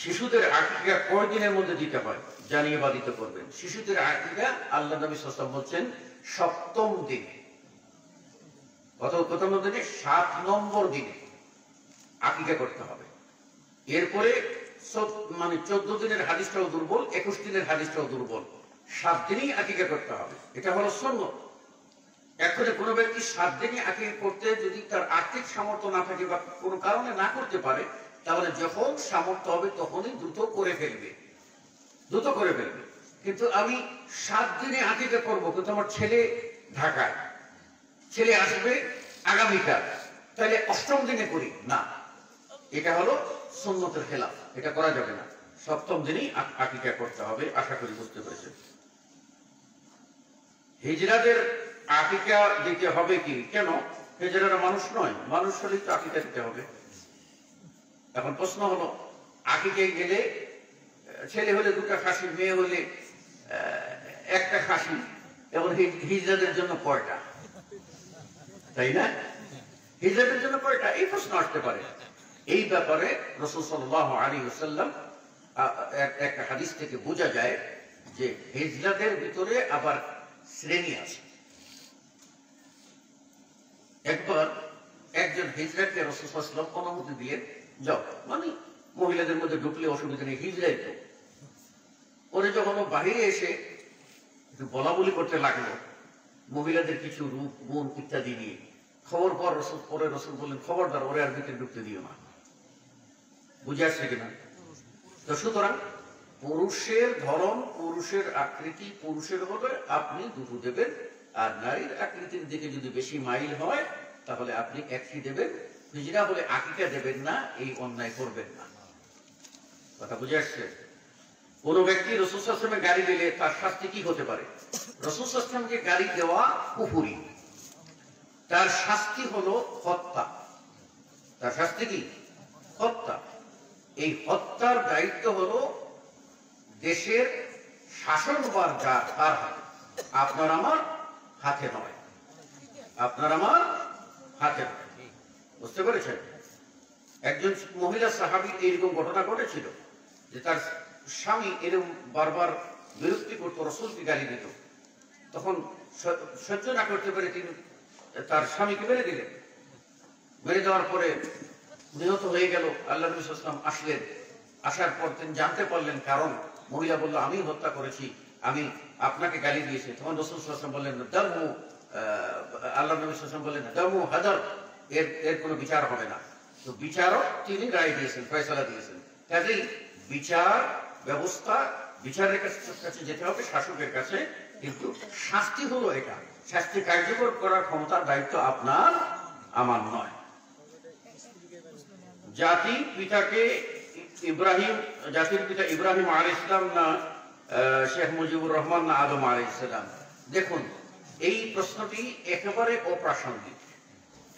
S1: শিশুদের আকিকা কয় দিনের মধ্যে দিতে হয় জানিয়ে বাধিত করবেন। শিশুদের আকিকা আল্লাহ নবী সাল্লাল্লাহু আলাইহি ওয়াসাল্লাম বলছেন 7ম দিনে, কত নম্বর দিনে? 7 নম্বর দিনে আকিকা করতে হবে। এরপরে 14 দিনের হাদিসটাও দুর্বল, 21 দিনের হাদিসটাও দুর্বল, 7 দিনই আকিকা করতে হবে। এটা হলো সুন্নাত। এখন কোনো ব্যক্তি 7 দিনই আকিকা করতে যদি তার আর্থিক সামর্থ্য না থাকে বা কোনো কারণে না করতে পারে, তাহলে যখন সামর্থ্য হবে তখনই দ্রুত করে ফেলবে। কিন্তু আমি 7 দিনে আকিকা করবো, কিন্তু আমার ছেলে ঢাকায়, ছেলে আসবে আগামীকাল, তাহলে 8ম দিনে করি না, এটা হলো সুন্নতের খেলাফ, এটা করা যাবে না। 7ম দিনই আকিকা করতে হবে। আশা করি বুঝতে পেরেছেন। হিজড়াদের আকিকা দিতে হবে কি? কেন? হিজড়ারা মানুষ নয়? মানুষ হলেই তো আকিকা দিতে হবে। এখন প্রশ্ন হলো, আকিকায় গেলে ছেলে হলে 2টা খাসি, মেয়ে হলে 1টা খাসি, এবং হিজড়াদের জন্য কয়টা? তাই না? হিজড়াদের জন্য কয়টা? এই প্রশ্ন আসতে পারে। এই ব্যাপারে রাসূল সাল্লাল্লাহু আলাইহি ওয়াসাল্লাম একটা হাদিস থেকে বোঝা যায় যে হিজড়াদের ভিতরে আবার শ্রেণী আছে। একবার একজন হিজড়াকে রাসূল সাল্লাল্লাহু আলাইহি ওয়াসাল্লাম অনুমতি দিয়ে, যাও, মানে মহিলাদের মধ্যে ঢুকলে অসুবিধা নেই, হিজড়াই তো। পরে যখন ও বাহিরে এসে বলা বলি করতে লাগলো মহিলাদের কিছু রূপ গুণ ইত্যাদি নিয়ে, খবর পরে রাসূল বললেন, খবরদার, ওরে আর ভিতরে ঢুকতে দিও না। বুঝে আসছে কিনা? তো সুতরাং পুরুষের ধরন, পুরুষের আকৃতি পুরুষের হলে আপনি 2 দেবেন, আর নারীর আকৃতির দিকে যদি বেশি মাইল হয় তাহলে আপনি 1ই দেবেন। হিজড়া বলে আকিকা দেবেন না, এই অন্যায় করবেন না। কথা বুঝে আসছে? কোন ব্যক্তি রাসূল সাল্লাল্লাহু আলাইহি ওয়াসাল্লামের গালি দিলে তার শাস্তি কি হতে পারে? রাসূল সাল্লাল্লাহু আলাইহি ওয়াসাল্লামকে গালি দেওয়া কুফরি, তার শাস্তি হলো হত্যা। তার শাস্তি কি? হত্যা। এই হত্যার দায়িত্ব হলো দেশের শাসনভার যার, তার হাতে, আপনার আমার হাতে নয়। আপনার আমার হাতে নয়। বুঝতে পেরেছেন? একজন মহিলা সাহাবী এরকম ঘটনা ঘটেছিল যে তার স্বামী এরকম বারবার বিরক্তি করত, রাসূলকে গালি দিত। তখন সহ্য না করতে পেরে তিনি তার স্বামীকে মেরে দিলেন। মেরে দেওয়ার পরে নিহত হয়ে গেল। আল্লাহ নবী সাল্লাল্লাহু আলাইহি ওয়াসাল্লাম আসলেন। আসার পর তিনি জানতে পারলেন কারণ। মহিলা বলল, আমি হত্যা করেছি, আমি আপনাকে গালি দিয়েছি। তখন রাসূল সাল্লাল্লাহু আলাইহি ওয়াসাল্লাম বললেন, দামু, আল্লাহ নবী সাল্লাল্লাহু আলাইহি ওয়াসাল্লাম বললেন, দামু হাদার, এর কোনো বিচার হবে না। তো বিচারক তিনি রায় দিয়েছেন, ফয়সালা দিয়েছেন। কাজেই বিচার ব্যবস্থা, বিচারের কাছে যেতে হবে, শাসকের কাছে। কিন্তু শাস্তি হলো এটা, শাস্তি কার্যকর করার ক্ষমতার দায়িত্ব আপনার আমার নয়। জাতির পিতা ইব্রাহিম আলাইহিস সালাম না শেখ মুজিবুর রহমান না আদম আলাইহিস সালাম? দেখুন, এই প্রশ্নটি একেবারে অপ্রাসঙ্গিক।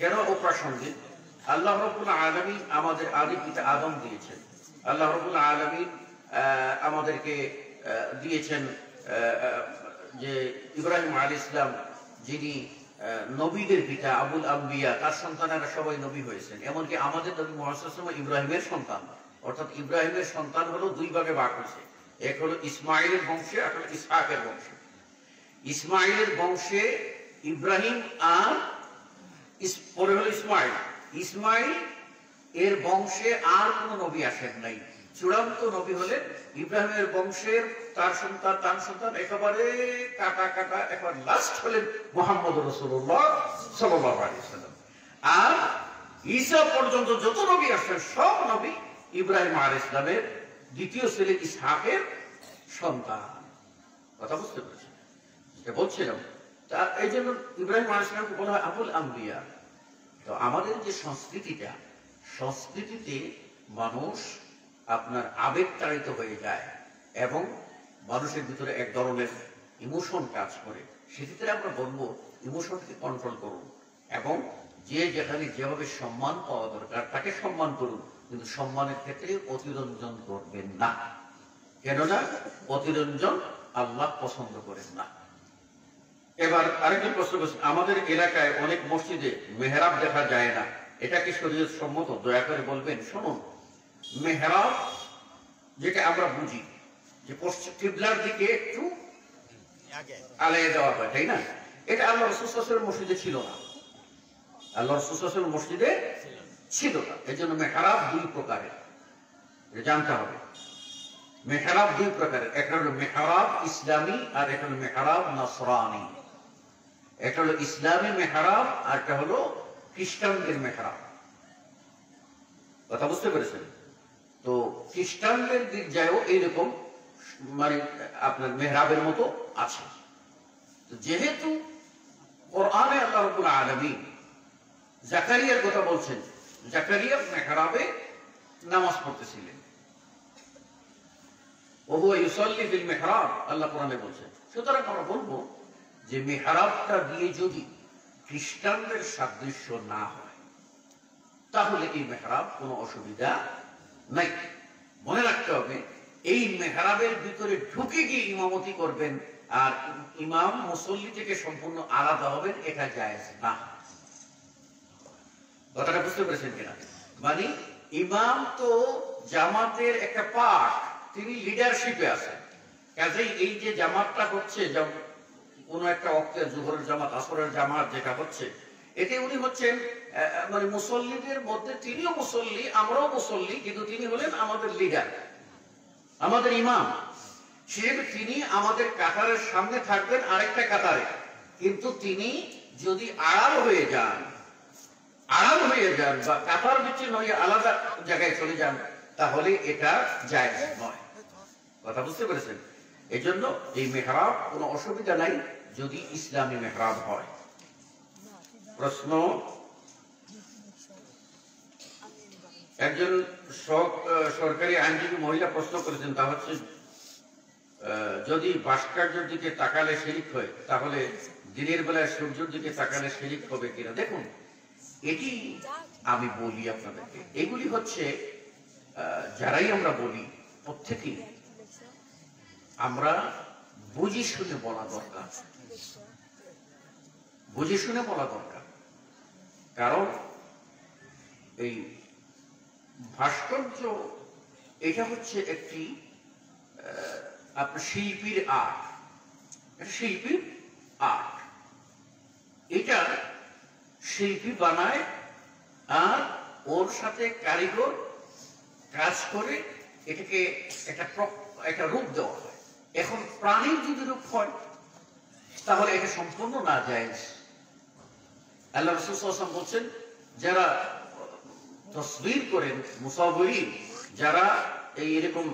S1: কেন অপ্রাসঙ্গিক? আল্লাহ রাব্বুল আলামিন আমাদের আদি পিতা আদম দিয়েছেন। আল্লাহ রাব্বুল আলামিন আমাদেরকে দিয়েছেন যে ইব্রাহিম আলাইহিস সালাম, যিনি নবীদের পিতা, আবুল আম্বিয়া, তার সন্তানেরা সবাই নবী হয়েছেন। এমনকি আমাদের নবী মুহাম্মদ সাল্লাল্লাহু আলাইহি ওয়াসাল্লাম ইব্রাহিমের সন্তান। অর্থাৎ ইব্রাহিমের সন্তান হলো 2 ভাগে ভাগ হয়েছে। এক হলো ইসমাইলের বংশে, আর হলো ইসহাকের বংশে। ইসমাইলের বংশে ইব্রাহিম আর পরে হলো ইসমাইল। ইসমাইল এর বংশে আর কোন নবী আসেন নাই। চূড়ান্ত নবী হলেন ইব্রাহিমের বংশের, তার সন্তান একেবারে কাটা একবার লাস্ট হলেন মুহাম্মদ রাসূলুল্লাহ সাল্লাল্লাহু আলাইহি ওয়াসাল্লাম। আর ঈসা পর্যন্ত যত নবী আসেন সব নবী ইব্রাহিম আলাইহিস সালামের দ্বিতীয় ছেলে ইসহাকের সন্তান। কথা বুঝতে পেরেছেন? এটা বলছিলাম। তা এই জন্য ইব্রাহিম আলাইহিস সালামকে বলা হয় আবুল আম্বিয়া। তো আমাদের যে সংস্কৃতিতে মানুষ আপনার আবেগ তাড়িত হয়ে যায় এবং মানুষের ভিতরে এক ধরনের ইমোশন কাজ করে। সেক্ষেত্রে আমরা বলবো ইমোশনকে কন্ট্রোল করুন এবং যে যেখানে যেভাবে সম্মান পাওয়া দরকার তাকে সম্মান করুন, কিন্তু সম্মানের ক্ষেত্রে অতিরঞ্জন করবেন না। কেননা অতিরঞ্জন আল্লাহ পছন্দ করেন না। এবার আরেকটি প্রশ্ন করছেন, আমাদের এলাকায় অনেক মসজিদে মেহরাব দেখা যায় না, এটা কি শরীয়ত সম্মত? দয়া করে বলবেন। শুনুন, মেহরাব যেটা আমরা বুঝি যে পশ্চিম কিবলার দিকে একটু আলাদা দেওয়া হয়, তাই না? এটা আল্লাহ রাসূল সাল্লাল্লাহু আলাইহি ওয়াসাল্লাম মসজিদে ছিল না, আল্লাহ রাসূল সাল্লাল্লাহু আলাইহি ওয়াসাল্লাম মসজিদে ছিল না। এই জন্য মেহরাব দুই প্রকারের, এটা জানতে হবে। মেহরাব দুই প্রকারের, একটা হলো মেহরাব ইসলামী আর একটা হলো মেহরাব নসরানি। একটা হলো ইসলামী মেহরাব আর একটা হলো খ্রিস্টানদের মেহরাব। কথা বুঝতে পেরেছেন? তো খ্রিস্টানদের গির্জায়ও এইরকম মানে আপনার মেহরাবের মতো আছে। তো যেহেতু কোরআনে আল্লাহ রাব্বুল আলামিন জাকারিয়ার কথা বলছেন, জাকারিয়া মেহরাবে নামাজ পড়তেছিলেন, ওহুয়া ইউসাল্লি ফিল মিহরাব, আল্লাহ কোরআনে বলছেন। সুতরাং আমরা বলবো যে মিহরাবটা দিয়ে যদি খ্রিস্টানদের সাদৃশ্য না হয় তাহলে এই মেহরাব কোনো অসুবিধা নাই। মনে রাখতে হবে এই মেহরাবের ভিতরে ঢুকে গিয়ে ইমামতি করবেন আর ইমাম মুসল্লি থেকে সম্পূর্ণ আলাদা হবেন, এটা জায়েজ না। কথাটা বুঝতে পেরেছেন কিনা? মানে ইমাম তো জামাতের একটা পার্ট, তিনি লিডারশিপে আছেন, কাজেই এই যে জামাতটা হচ্ছে কোন একটা ওয়াক্তে জোহরের জামাত, আসরের জামাত যেটা হচ্ছে, এতে উনি হচ্ছেন মানে মুসল্লিদের মধ্যে তিনিও মুসল্লি, আমরাও মুসল্লি, কিন্তু তিনি হলেন আমাদের লিডার, আমাদের ইমাম। সেহেতু তিনি আমাদের কাতারের সামনে থাকবেন আরেকটা কাতারে, কিন্তু তিনি যদি আড়াল হয়ে যান বা কাতার বিচ্ছিন্ন হয়ে আলাদা জায়গায় চলে যান তাহলে এটা জায়েজ নয়। কথা বুঝতে পেরেছেন? এই জন্য এই মেহরাব কোনো অসুবিধা নাই যদি ইসলামী মেহরাব হয়। প্রশ্ন, একজন সরকারি আইনজীবী মহিলা প্রশ্ন করেছেন, তা হচ্ছে যদি ভাস্কর্যের দিকে তাকালে শিরক হয় তাহলে দিনের বেলায় সূর্যের দিকে তাকালে শিরক হবে কিনা? দেখুন, এটি আমি বলি আপনাদেরকে, এগুলি হচ্ছে যারাই আমরা বলি প্রত্যেকেই আমরা বুঝে শুনে বলা দরকার, বুঝে শুনে বলা দরকার। কারণ এই ভাস্কর্য এটা হচ্ছে একটি আপনার শিল্পীর আর্ট, এটা শিল্পীর আর্ট। এটা শিল্পী বানায় আর ওর সাথে কারিগর কাজ করে এটাকে একটা রূপ দেওয়া হয়। এখন প্রাণীর যদি রূপ হয় তাহলে এটা সম্পূর্ণ নাজায়েজ। আল্লাহ রাসূল সাল্লাল্লাহু আলাইহি ওয়াসাল্লাম বলছেন, যারা তসবির করেন, মুসাওয়িরিন, যারা এরকম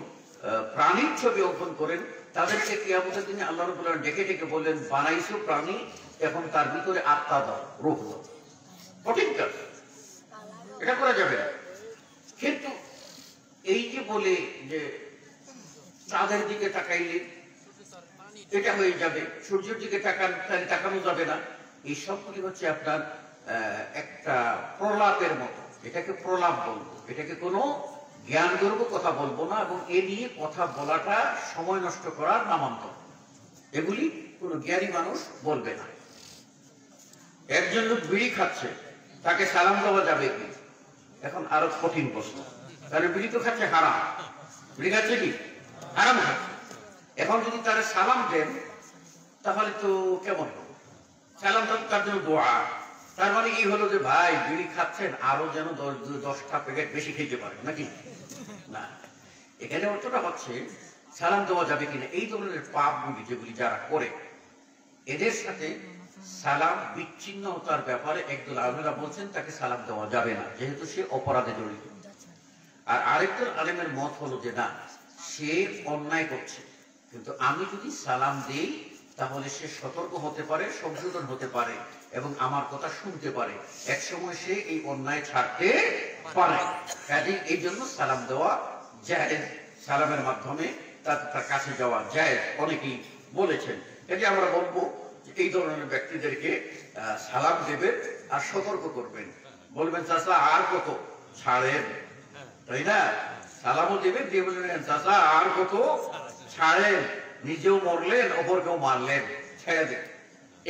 S1: প্রাণীর ছবি অঙ্কন করেন, তাদেরকে কিয়ামতের দিনে আল্লাহ রাব্বুল আলামিন ডেকে ডেকে বললেন, বানাইছো প্রাণী, এখন তার ভিতরে আত্মা দাও, রূহ দাও। কঠিন কাজ, এটা করা যাবে না। কিন্তু এই যে বলে যে চাঁদের দিকে তাকাইলে এটা হয়ে যাবে, সূর্যের দিকে তাকানো যাবে না, এই সবগুলি হচ্ছে আপনার একটা প্রলাপের মতো। এটাকে প্রলাপ বলবো, এটাকে কোনো জ্ঞান গর্ব কথা বলবো না, এবং এ নিয়ে কথা বলাটা সময় নষ্ট করার নামান্তর। এগুলি কোনো জ্ঞানী মানুষ বলবে না। একজন লোক বিড়ি খাচ্ছে, তাকে সালাম দেওয়া যাবে কি? এখন আরো কঠিন প্রশ্ন। তাহলে বিড়ি তো খাচ্ছে হারাম, বিড়ি খাচ্ছে কি হারাম খাচ্ছে। এখন যদি তারা সালাম দেন তাহলে তো কেমন হবে? সালামটা তার জন্য দোয়া। তার মানে কি হলো যে ভাই বিড়ি খাচ্ছেন, আরো যেন 10টা প্যাকেট বেশি খেতে পারেন নাকি? না, এখানে অর্থটা হচ্ছে সালাম দেওয়া যাবে কিনা। এই ধরনের পাপগুলি যেগুলি যারা করে, এদের সাথে সালাম বিচ্ছিন্নতার ব্যাপারে একদল আলেমরা বলছেন তাকে সালাম দেওয়া যাবে না, যেহেতু সে অপরাধে জড়িত। আর আরেকজন আলেমের মত হলো যে না, সে অন্যায় করছে, কিন্তু আমি যদি সালাম দেই তাহলে সে সতর্ক হতে পারে, সংশোধন হতে পারে এবং আমার কথা শুনতে পারে, একসময় সে এই অন্যায় ছাড়তে পারে। কাজে এই জন্য সালাম দেওয়া জায়েজ, সালামের মাধ্যমে তার কাছে যাওয়া জায়েজ, অনেকেই বলেছেন। কাজে আমরা বলবো এই ধরনের ব্যক্তিদেরকে সালাম দেবেন আর সতর্ক করবেন, বলবেন চাচা আর কত ছাড়েন, তাই না? সালামও দেবেন, দিয়ে বলবেন চাচা আর কত ছাড়েন, নিজেও মরলেন অপরকেও মারলেন, ছেড়ে দেন,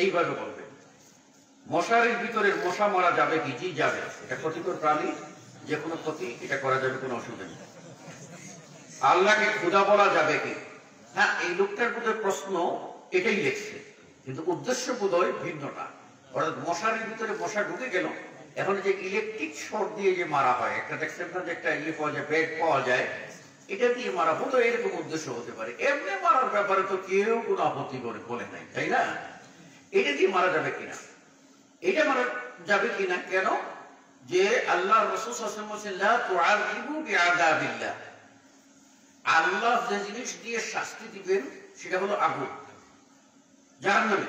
S1: এইভাবে বলবেন। মশারির ভিতরে মশা মারা যাবে কি? জি যাবে, এটা ক্ষতিকর প্রাণী, যে কোনো ক্ষতি এটা করা যাবে, কোনো অসুবিধা নেই। আল্লাহকে খোদা বলা যাবে কি? হ্যাঁ, এই লোকটার মধ্যে প্রশ্ন এটাই লিখছে, কিন্তু উদ্দেশ্য বোধহয় ভিন্নটা। অর্থাৎ মশারির ভিতরে মশা ঢুকে গেল, এখন যে ইলেকট্রিক শর্ট দিয়ে যে মারা হয়, একটা দেখছেন না যে একটা ইয়ে পাওয়া যায়, বেড পাওয়া যায়, এটা দিয়ে মারা বোধহয় এরকম উদ্দেশ্য হতে পারে। এমনি মারার ব্যাপারে তো কেউ কোনো আপত্তি করে বলে নাই, তাই না? এটা দিয়ে মারা যাবে কিনা? এটা মারা যাবে কিনা? কেন? যে আল্লাহ রাসূল সাল্লাল্লাহু আলাইহি ওয়াসাল্লাম বলেছেন, লা তুআযিবু বিআযাবিল্লাহ, আল্লাহ যে জিনিস দিয়ে শাস্তি দিবেন সেটা হলো আগুন, জাহান্নামে।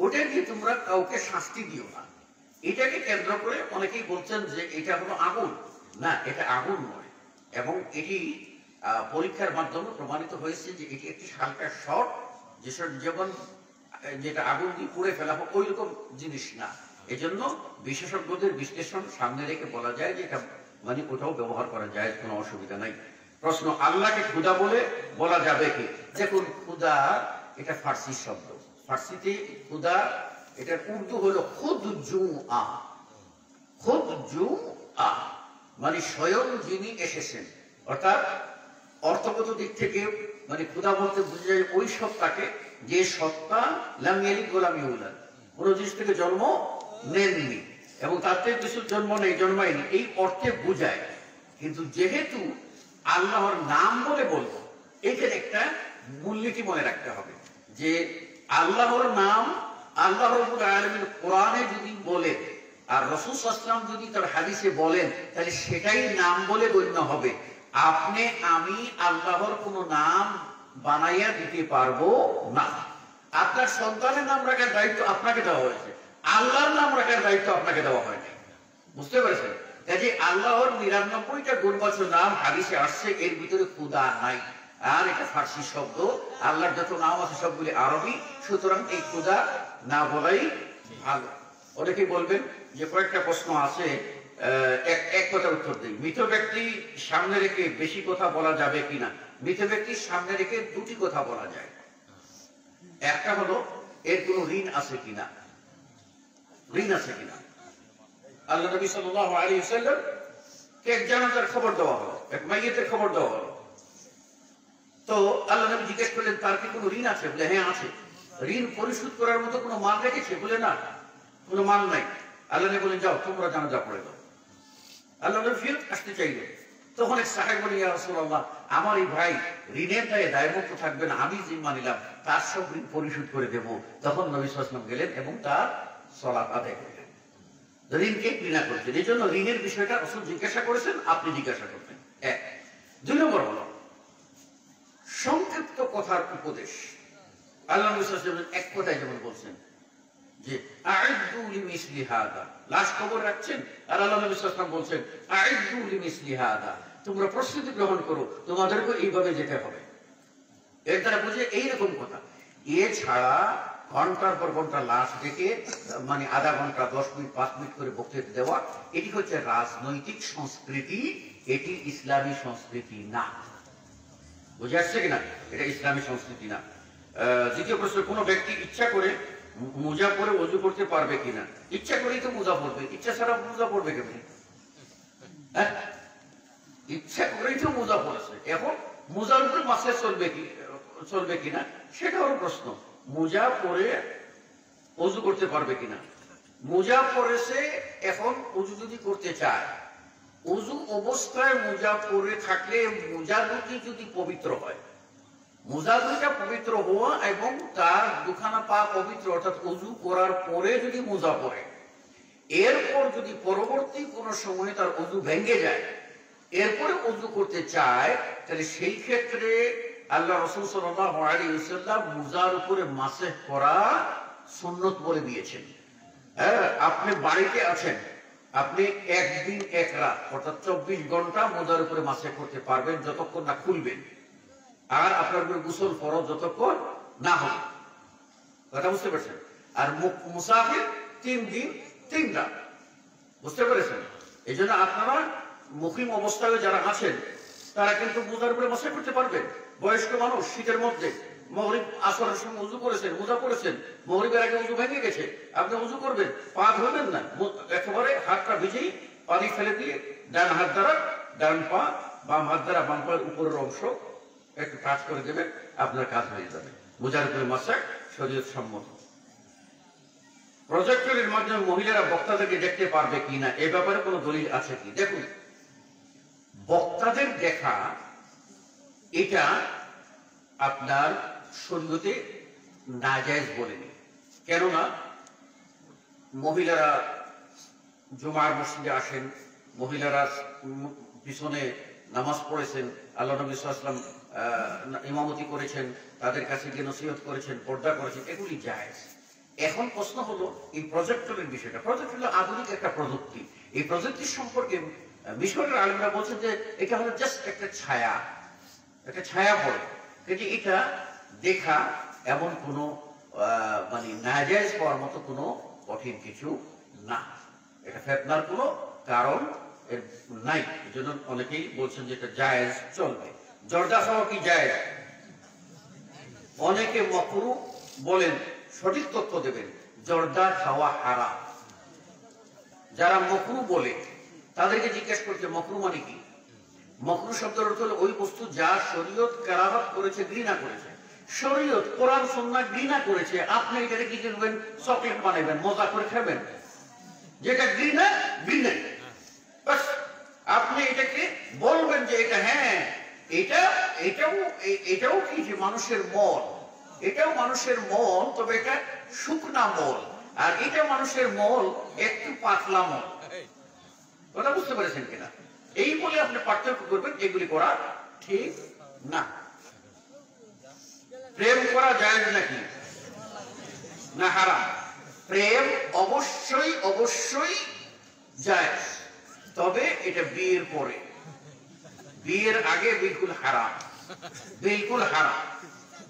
S1: ওটা দিয়ে তোমরা কাউকে শাস্তি দিও না। এটাকে কেন্দ্র করে অনেকেই বলছেন যে এটা হলো আগুন। না, এটা আগুন নয়, এবং এটি পরীক্ষার মাধ্যমে প্রমাণিত হয়েছে যে এটি একটি হালকা শর্ট, যেমন যেটা আগুন দিয়ে পুড়ে ফেলা হোক ওই রকম জিনিস না। এজন্য বিশেষজ্ঞদের বিশ্লেষণ সামনে রেখে বলা যায় যে এটা মানে কোথাও ব্যবহার করা যায়, কোনো অসুবিধা নাই। প্রশ্ন, আল্লাহকে খুদা বলে বলা যাবে কি? দেখুন, খুদা এটা ফার্সি শব্দ। ফার্সিতে খুদা, এটার উর্দু হলো খুদ জু আ, খুদ জু আ, মানে স্বয়ং যিনি এসেছেন। অর্থাৎ অর্থগত দিক থেকে মানে খুদা বলতে বুঝা যায় ওই সত্তাকে যে সত্তা লাম ইয়ালিদ ওয়া লাম ইউলাদ, কোন জিনিস থেকে জন্ম নেননি এবং তার থেকে কিছু জন্ম নেই, জন্মায়নি, এই অর্থে বুঝায়। কিন্তু যেহেতু আল্লাহর নাম বলে বলবো, এখানে একটা মূলনীতি মনে রাখতে হবে যে আল্লাহর নাম আল্লাহ রাব্বুল আলামিন কোরআনে যদি বলেন আর রাসূল সাল্লাল্লাহু আলাইহি ওয়াসাল্লাম যদি তার হাদিসে বলেন, তাহলে সেটাই নাম বলে গণ্য হবে। আপনি আমি আল্লাহর কোনো নাম বানাইয়া দিতে পারবো না। আপনার সন্তানের নাম রাখার দায়িত্ব আপনাকে দেওয়া হয়েছে, আল্লাহর নাম রাখার দায়িত্ব আপনাকে দেওয়া হয়নি। বুঝতে পেরেছেন? কাজে আল্লাহর ৯৯টা গুণবাচক নাম হাদিসে আসছে, এর ভিতরে খুদা নাই। আর এটা ফার্সি শব্দ, আল্লাহর যত নাম আছে সবগুলি আরবি, সুতরাং এই খুদা না বলাই ভালো। অনেকেই বলবেন যে কয়েকটা প্রশ্ন আছে, এক কথা উত্তর দিই। মৃত ব্যক্তি সামনে রেখে বেশি কথা বলা যাবে কিনা? মৃত ব্যক্তির সামনে রেখে দুটি কথা বলা যায়। একটা হলো এর কোন ঋণ আছে কিনা, ঋণ আছে কিনা। আল্লাহ নবী সাল্লাল্লাহু আলাইহি ওয়াসাল্লাম কে এক জানাজার খবর দেওয়া হলো, এক মাইয়িতের খবর দেওয়া হলো। তো আল্লাহ নবী জিজ্ঞেস করলেন তার কি কোনো ঋণ আছে? বলে হ্যাঁ আছে। ঋণ পরিশোধ করার মতো কোনো মাল রেখেছে? বলে না, কোনো মাল নাই। আল্লাহ নবী বলেন যাও তোমরা জানাজা পড়ে দাও। আল্লাহ নবী ফিরে আসতে চাইলেন, তখন এক সাহাবী বলে ইয়া রাসূলুল্লাহ, আমার এই ভাই ঋণের দায়ে দায়মুক্ত থাকবেন, আমি জিম্মা নিলাম তার সব ঋণ পরিশোধ করে দেব। তখন নবী সাল্লাল্লাহু আলাইহি ওয়াসাল্লাম গেলেন এবং তার সালাত আদায় করলেন। ঋণকে ঘৃণা করছেন, এই জন্য ঋণের বিষয়টা রাসূল জিজ্ঞাসা করেছেন, আপনি জিজ্ঞাসা করবেন। এক। দুই নম্বর হলো সংক্ষিপ্ত কথার উপদেশ। আল্লাহ নবী সাল্লাল্লাহু আলাইহি ওয়াসাল্লাম এক কথায় যেমন বলছেন যে আ'ইদ্দু লিমিসলি হাদা, লাশ খবর রাখছেন, আর আল্লাহ নবী সাল্লাল্লাহু আলাইহি ওয়াসাল্লাম বলছেন আ'ইদ্দু লিমিসলি হাদা, তোমরা প্রস্তুতি গ্রহণ করো, তোমাদেরকে এইভাবে যেতে হবে। এর দ্বারা বুঝে এইরকম কথা। এছাড়া ঘন্টার পর ঘন্টা লাশ দেখে মানে আধা ঘন্টা 10 মিনিট 5 মিনিট করে বক্তৃতা দেওয়া, এটি হচ্ছে রাজনৈতিক সংস্কৃতি, এটি ইসলামী সংস্কৃতি না। বুঝে আসছে কিনা? এটা ইসলামী সংস্কৃতি না। দ্বিতীয় প্রশ্ন, কোন ব্যক্তি ইচ্ছা করে মোজা পরে ওযু করতে পারবে কিনা? ইচ্ছা করেই তো মোজা পড়বে, ইচ্ছা ছাড়া মোজা পড়বে কেমন? হ্যাঁ, ইচ্ছা করেই তো মোজা পড়েছে। এখন মোজার উপরে মাসে চলবে কিনা সেটা হলো প্রশ্ন। মোজা পরে ওযু করতে পারবে কিনা? মোজা পরেছে, এখন ওযু যদি করতে চায়, ওযু অবস্থায় মোজা পরে থাকলে মোজা দুটি যদি পবিত্র হয়, মোজা দুইটা পবিত্র হওয়া এবং তার দুখানা পা পবিত্র, অর্থাৎ ওযু করার পরে যদি মোজা পরে, এরপর যদি পরবর্তী কোন সময় তার ওযু ভেঙে যায়, এরপরে ওযু করতে চায়, তাহলে সেই ক্ষেত্রে আল্লাহ রাসূল সাল্লাল্লাহু আলাইহি ওয়াসাল্লাম মোজার উপরে মাসেহ করা সুন্নত বলে দিয়েছেন। হ্যাঁ, আপনি বাড়িতে আছেন, আপনি একদিন এক রাত অর্থাৎ 24 ঘন্টা মোজার উপরে মাসেহ করতে পারবেন যতক্ষণ না খুলবেন, আর আপনার উপরে গোসল ফরজ যতক্ষণ না হবে। কথা বুঝতে পারছেন? আর মুসাফির 3 দিন 3 রাত। বুঝতে পেরেছেন? এই জন্য আপনারা মুকিম অবস্থায় যারা আছেন তারা কিন্তু মোজার উপরে মাসেহ করতে পারবেন। বয়স্ক মানুষ শীতের মধ্যে মাগরিব আসরের সময় ওযু করেছেন, মোজা পড়েছেন, মাগরিবের আগে ওযু ভেঙে গেছে, আপনি ওযু করবেন, পা ধরবেন না, একেবারে হাতটা ভিজেই পানি ফেলে দিয়ে ডান হাত দ্বারা ডান পা, বাম হাত দ্বারা বাম পায়ের উপরের অংশ একটু কাজ করে দেবেন, আপনার কাজ হয়ে যাবে। মুজাহিদুল মাসাক শরীয়ত সম্মত। প্রজেক্টরের মাধ্যমে মহিলারা বক্তাদেরকে দেখতে পারবে কিনা এ ব্যাপারে কোনো দলিল আছে কি? দেখুন, বক্তাদের দেখা এটা আপনার শরীয়তে নাজায়েজ বলেনি। কেননা মহিলারা জুমার মসজিদে আসেন, মহিলারা পিছনে নামাজ পড়েছেন, আল্লাহ নবী সাল্লাল্লাহু আলাইহি ওয়াসাল্লাম ইমামতি করেছেন, তাদের কাছে গিয়ে নসিহত করেছেন, পর্দা করেছেন, এগুলি জায়েজ। এখন প্রশ্ন হলো এই প্রজেক্টরের বিষয়টা। প্রজেক্টর হলো আধুনিক একটা প্রযুক্তি। এই প্রযুক্তির সম্পর্কে মিশরের আলেমরা বলছেন যে এটা হলো জাস্ট একটা ছায়া, একটা ছায়া পড়ে, কিন্তু এটা দেখা এমন কোনো মানে নাজায়েজ হওয়ার মতো কোনো কঠিন কিছু না। এটা ফিতনার কোনো কারণ নাই, এজন্য অনেকেই বলছেন যে এটা জায়েজ, চলবে। জর্দা খাওয়া কি জায়েজ? অনেকে মাকরুহ বলেন, সঠিক তথ্য দেবেন। জর্দা খাওয়া হারাম। যারা মাকরুহ বলে তাদেরকে জিজ্ঞেস করছে মাকরুহ মানে কি? মাকরুহ শব্দের অর্থ হলো ওই বস্তু যা শরীয়ত কারাহাত করেছে, ঘৃণা করেছে। শরীয়ত কোরআন সুন্নাহ ঘৃণা করেছে, আপনি এটাকে কি করবেন? চকলেট বানাবেন, মজা করে খাবেন। যেটা ঘৃণা, ঘৃণা, বাস। আপনি এটাকে বলবেন যে এটা হ্যাঁ, এটাও কি যে মানুষের মল, এটাও মানুষের মল, তবে এটা শুকনা মল, আর এটা মানুষের মল একটু পাতলা মল। কথা বুঝতে পেরেছেন কিনা? এই বলে আপনি পার্থক্য করবেন, এগুলি করা ঠিক না। প্রেম করা জায়েজ নাকি না হারাম? প্রেম অবশ্যই অবশ্যই জায়েজ, তবে এটা বিয়ের পরে। বিয়ের আগে বিলকুল হারাম, বিলকুল হারাম,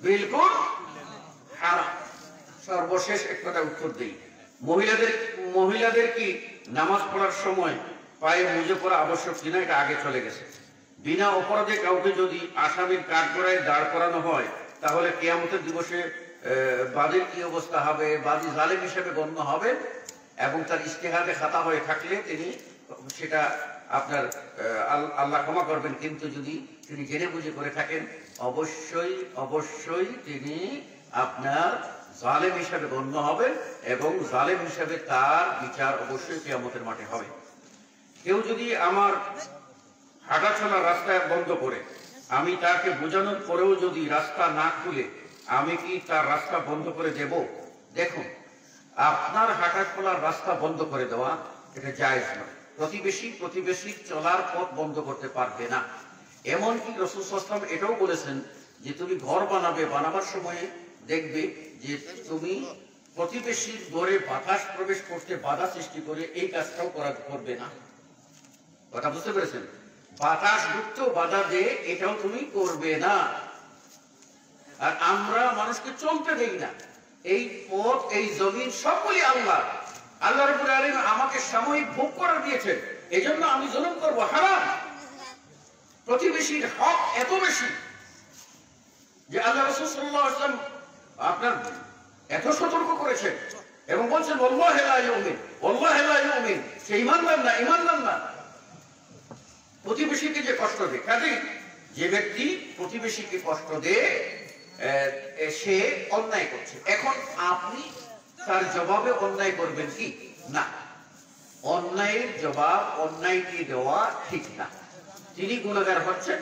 S1: বিলকুল হারাম। সর্বশেষ এক কথা উত্তর দিই, মহিলাদের কি নামাজ পড়ার সময় পায়ে মুজে পড়া আবশ্যক কিনা? এটা আগে চলে গেছে। বিনা অপরাধে কাউকে যদি আসামির কাঠগড়ায় দাঁড় করানো হয়, তাহলে কিয়ামতের দিবসে বাদীর কি অবস্থা হবে? বাদী জালেম হিসেবে গণ্য হবে, এবং তার ইস্তেহারে খাতা হয়ে থাকলে তিনি সেটা আপনার আল্লাহ ক্ষমা করবেন। কিন্তু যদি তিনি জেনে বুঝে করে থাকেন, অবশ্যই অবশ্যই তিনি আপনার জালেম হিসাবে গণ্য হবেন, এবং জালেম হিসাবে তার বিচার অবশ্যই কিয়ামতের মাঠে হবে। কেউ যদি আমার হাঁটা চলা রাস্তায় বন্ধ করে, আমি তাকে বোঝানোর পরেও যদি রাস্তা না খুলে, আমি কি তার রাস্তা বন্ধ করে দেব? দেখুন, আপনার হাঁটা চলার রাস্তা বন্ধ করে দেওয়া এটা জায়েজ নয়। প্রতিবেশী চলার পথ বন্ধ করতে পারবে না। এমনকি রাসূল সাল্লাল্লাহু আলাইহি ওয়াসাল্লাম এটাও বলেছেন যে তুমি ঘর বানাবার সময়ে দেখবে যে তুমি প্রতিবেশীর ঘরে বাতাস প্রবেশ করতে বাধা সৃষ্টি করে এই কাজটাও করবে না। কথা বুঝতে পেরেছেন? বাতাস ঢুকতে বাধা দিয়ে এটাও তুমি করবে না। আর আমরা মানুষকে চলতে দেই না। এই পথ, এই জমিন সবগুলি আল্লাহ রাব্বুল আলামিন আমাকে সাময়িক ভোগ করে দিয়েছেন, এজন্য আমি জুলুম করব? হারাম। প্রতিবেশীর হক এত বেশি যে আল্লাহ রাসূল সাল্লাল্লাহু আলাইহি ওয়াসাল্লাম আপনার এত সতর্ক করেছেন এবং বলছেন ওয়াল্লাহি লা ইউমিন, ওয়াল্লাহি লা ইউমিন, সে ঈমানদার না। প্রতিবেশীকে যে কষ্ট দেয়, কাজেই যে ব্যক্তি প্রতিবেশীকে কষ্ট দেয় সে অন্যায় করছে। এখন আপনি তার জবাবে অন্যায় করবেন কি? না, অন্যায়ের জবাব অন্যায়কে দেওয়া ঠিক না। তিনি গুনাহগার হচ্ছেন,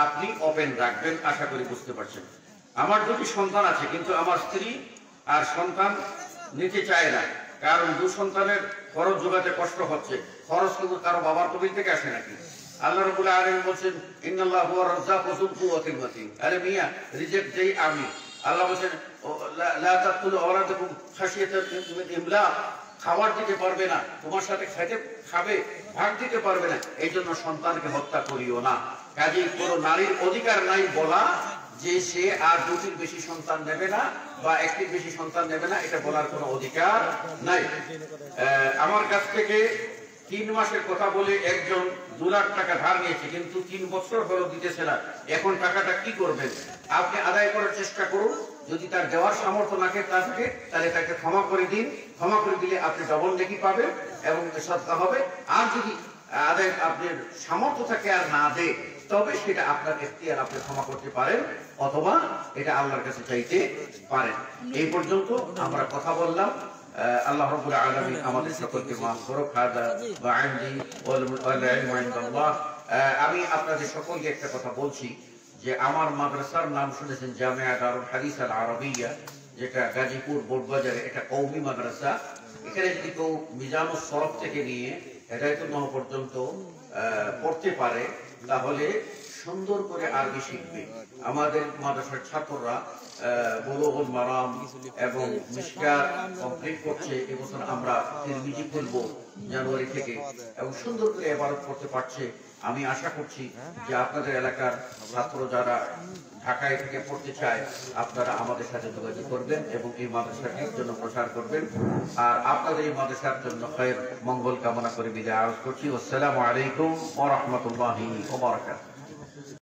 S1: আপনি ওপেন রাখবেন। আশা করি বুঝতে পারছেন। আমার দুটি সন্তান আছে, কিন্তু আমার স্ত্রী আর সন্তান নিতে চায় না, কারণ দু সন্তানের খরচ যোগাতে কষ্ট হচ্ছে। খরচ কিন্তু কারো বাবার কবিল থেকে আসে নাকি? আল্লাহ রাব্বুল আলামিন বলেন ইন্নাল্লাহু হুয়া রাজ্জাকু যুল কুওয়াতিল মাতিন। আরে মিয়া, রিজিক দেই আমি। আল্লাহ বলেন লা তাকুলু আওলাদাকুম খাশিয়াতাল ইমলাক, খাবার দিতে পারবে না, তোমার সাথে খাবে, ভাগ দিতে পারবে না, এই জন্য সন্তানকে হত্যা করিও না। কাজেই কোনো নারীর অধিকার নাই বলা যে সে আর দুটির বেশি সন্তান নেবে না বা একটির বেশি সন্তান নেবে না, এটা বলার কোনো অধিকার নাই। আমার কাছ থেকে 3 মাসের কথা বলে একজন 2 লাখ টাকা ধার নিয়েছে, কিন্তু 3 বছর হলো দিতেছে না। এখন টাকাটা কি করবেন? আপনি আদায় করার চেষ্টা করুন। যদি তার দেওয়ার সামর্থ্য না থাকে, তাহলে তাকে ক্ষমা করে দিন। ক্ষমা করে দিলে আপনি ডবল নেকি পাবেন এবং সদকা হবে। আর যদি আদায় আপনার সামর্থ্য থাকে আর না দেয়, তবে সেটা আপনার ইখতিয়ার, আপনি ক্ষমা করতে পারেন অথবা এটা আল্লাহর কাছে চাইতে পারেন। এই পর্যন্ত আমরা কথা বললাম। আল্লাহ রাব্বুল আলামিন আমাদের সকলকে মাফ করুক। হাদা ওয়া ইনদি ওয়াল ইলমু ইনদাল্লাহ। আমি আপনাদের সকলকে একটা কথা বলছি যে আমার মাদ্রাসার নাম শুনেছেন জামিয়া দারুল হাদিস আল আরাবিয়া, যেটা গাজীপুর বোর্ডবাজারে, এটা কওমি মাদ্রাসা। এখানে যদি কেউ মিজানুস সরফ থেকে নিয়ে হেদায়েতুল্লাহ পর্যন্ত পড়তে পারে তাহলে সুন্দর করে আরবি শিখবে। আমাদের মাদ্রাসার ছাত্ররা বুলুগুল মারাম এবং মিশকাত কমপ্লিট করছে। এবছর আমরা তিরমিজি খুলবো জানুয়ারি থেকে, এবং সুন্দর করে ইবাদত করতে পারছে। আমি আশা করছি যে আপনাদের এলাকার ছাত্র যারা ঢাকায় থেকে পড়তে চায় আপনারা আমাদের সাথে যোগাযোগ করবেন এবং এই মাদ্রাসাটির জন্য প্রচার করবেন। আর আপনাদের এই মাদ্রাসার জন্য খায়ের মঙ্গল কামনা করে বিদায় আরজ করছি। আসসালামু আলাইকুম ওয়া রাহমাতুল্লাহি ওয়া বারাকাতুহু।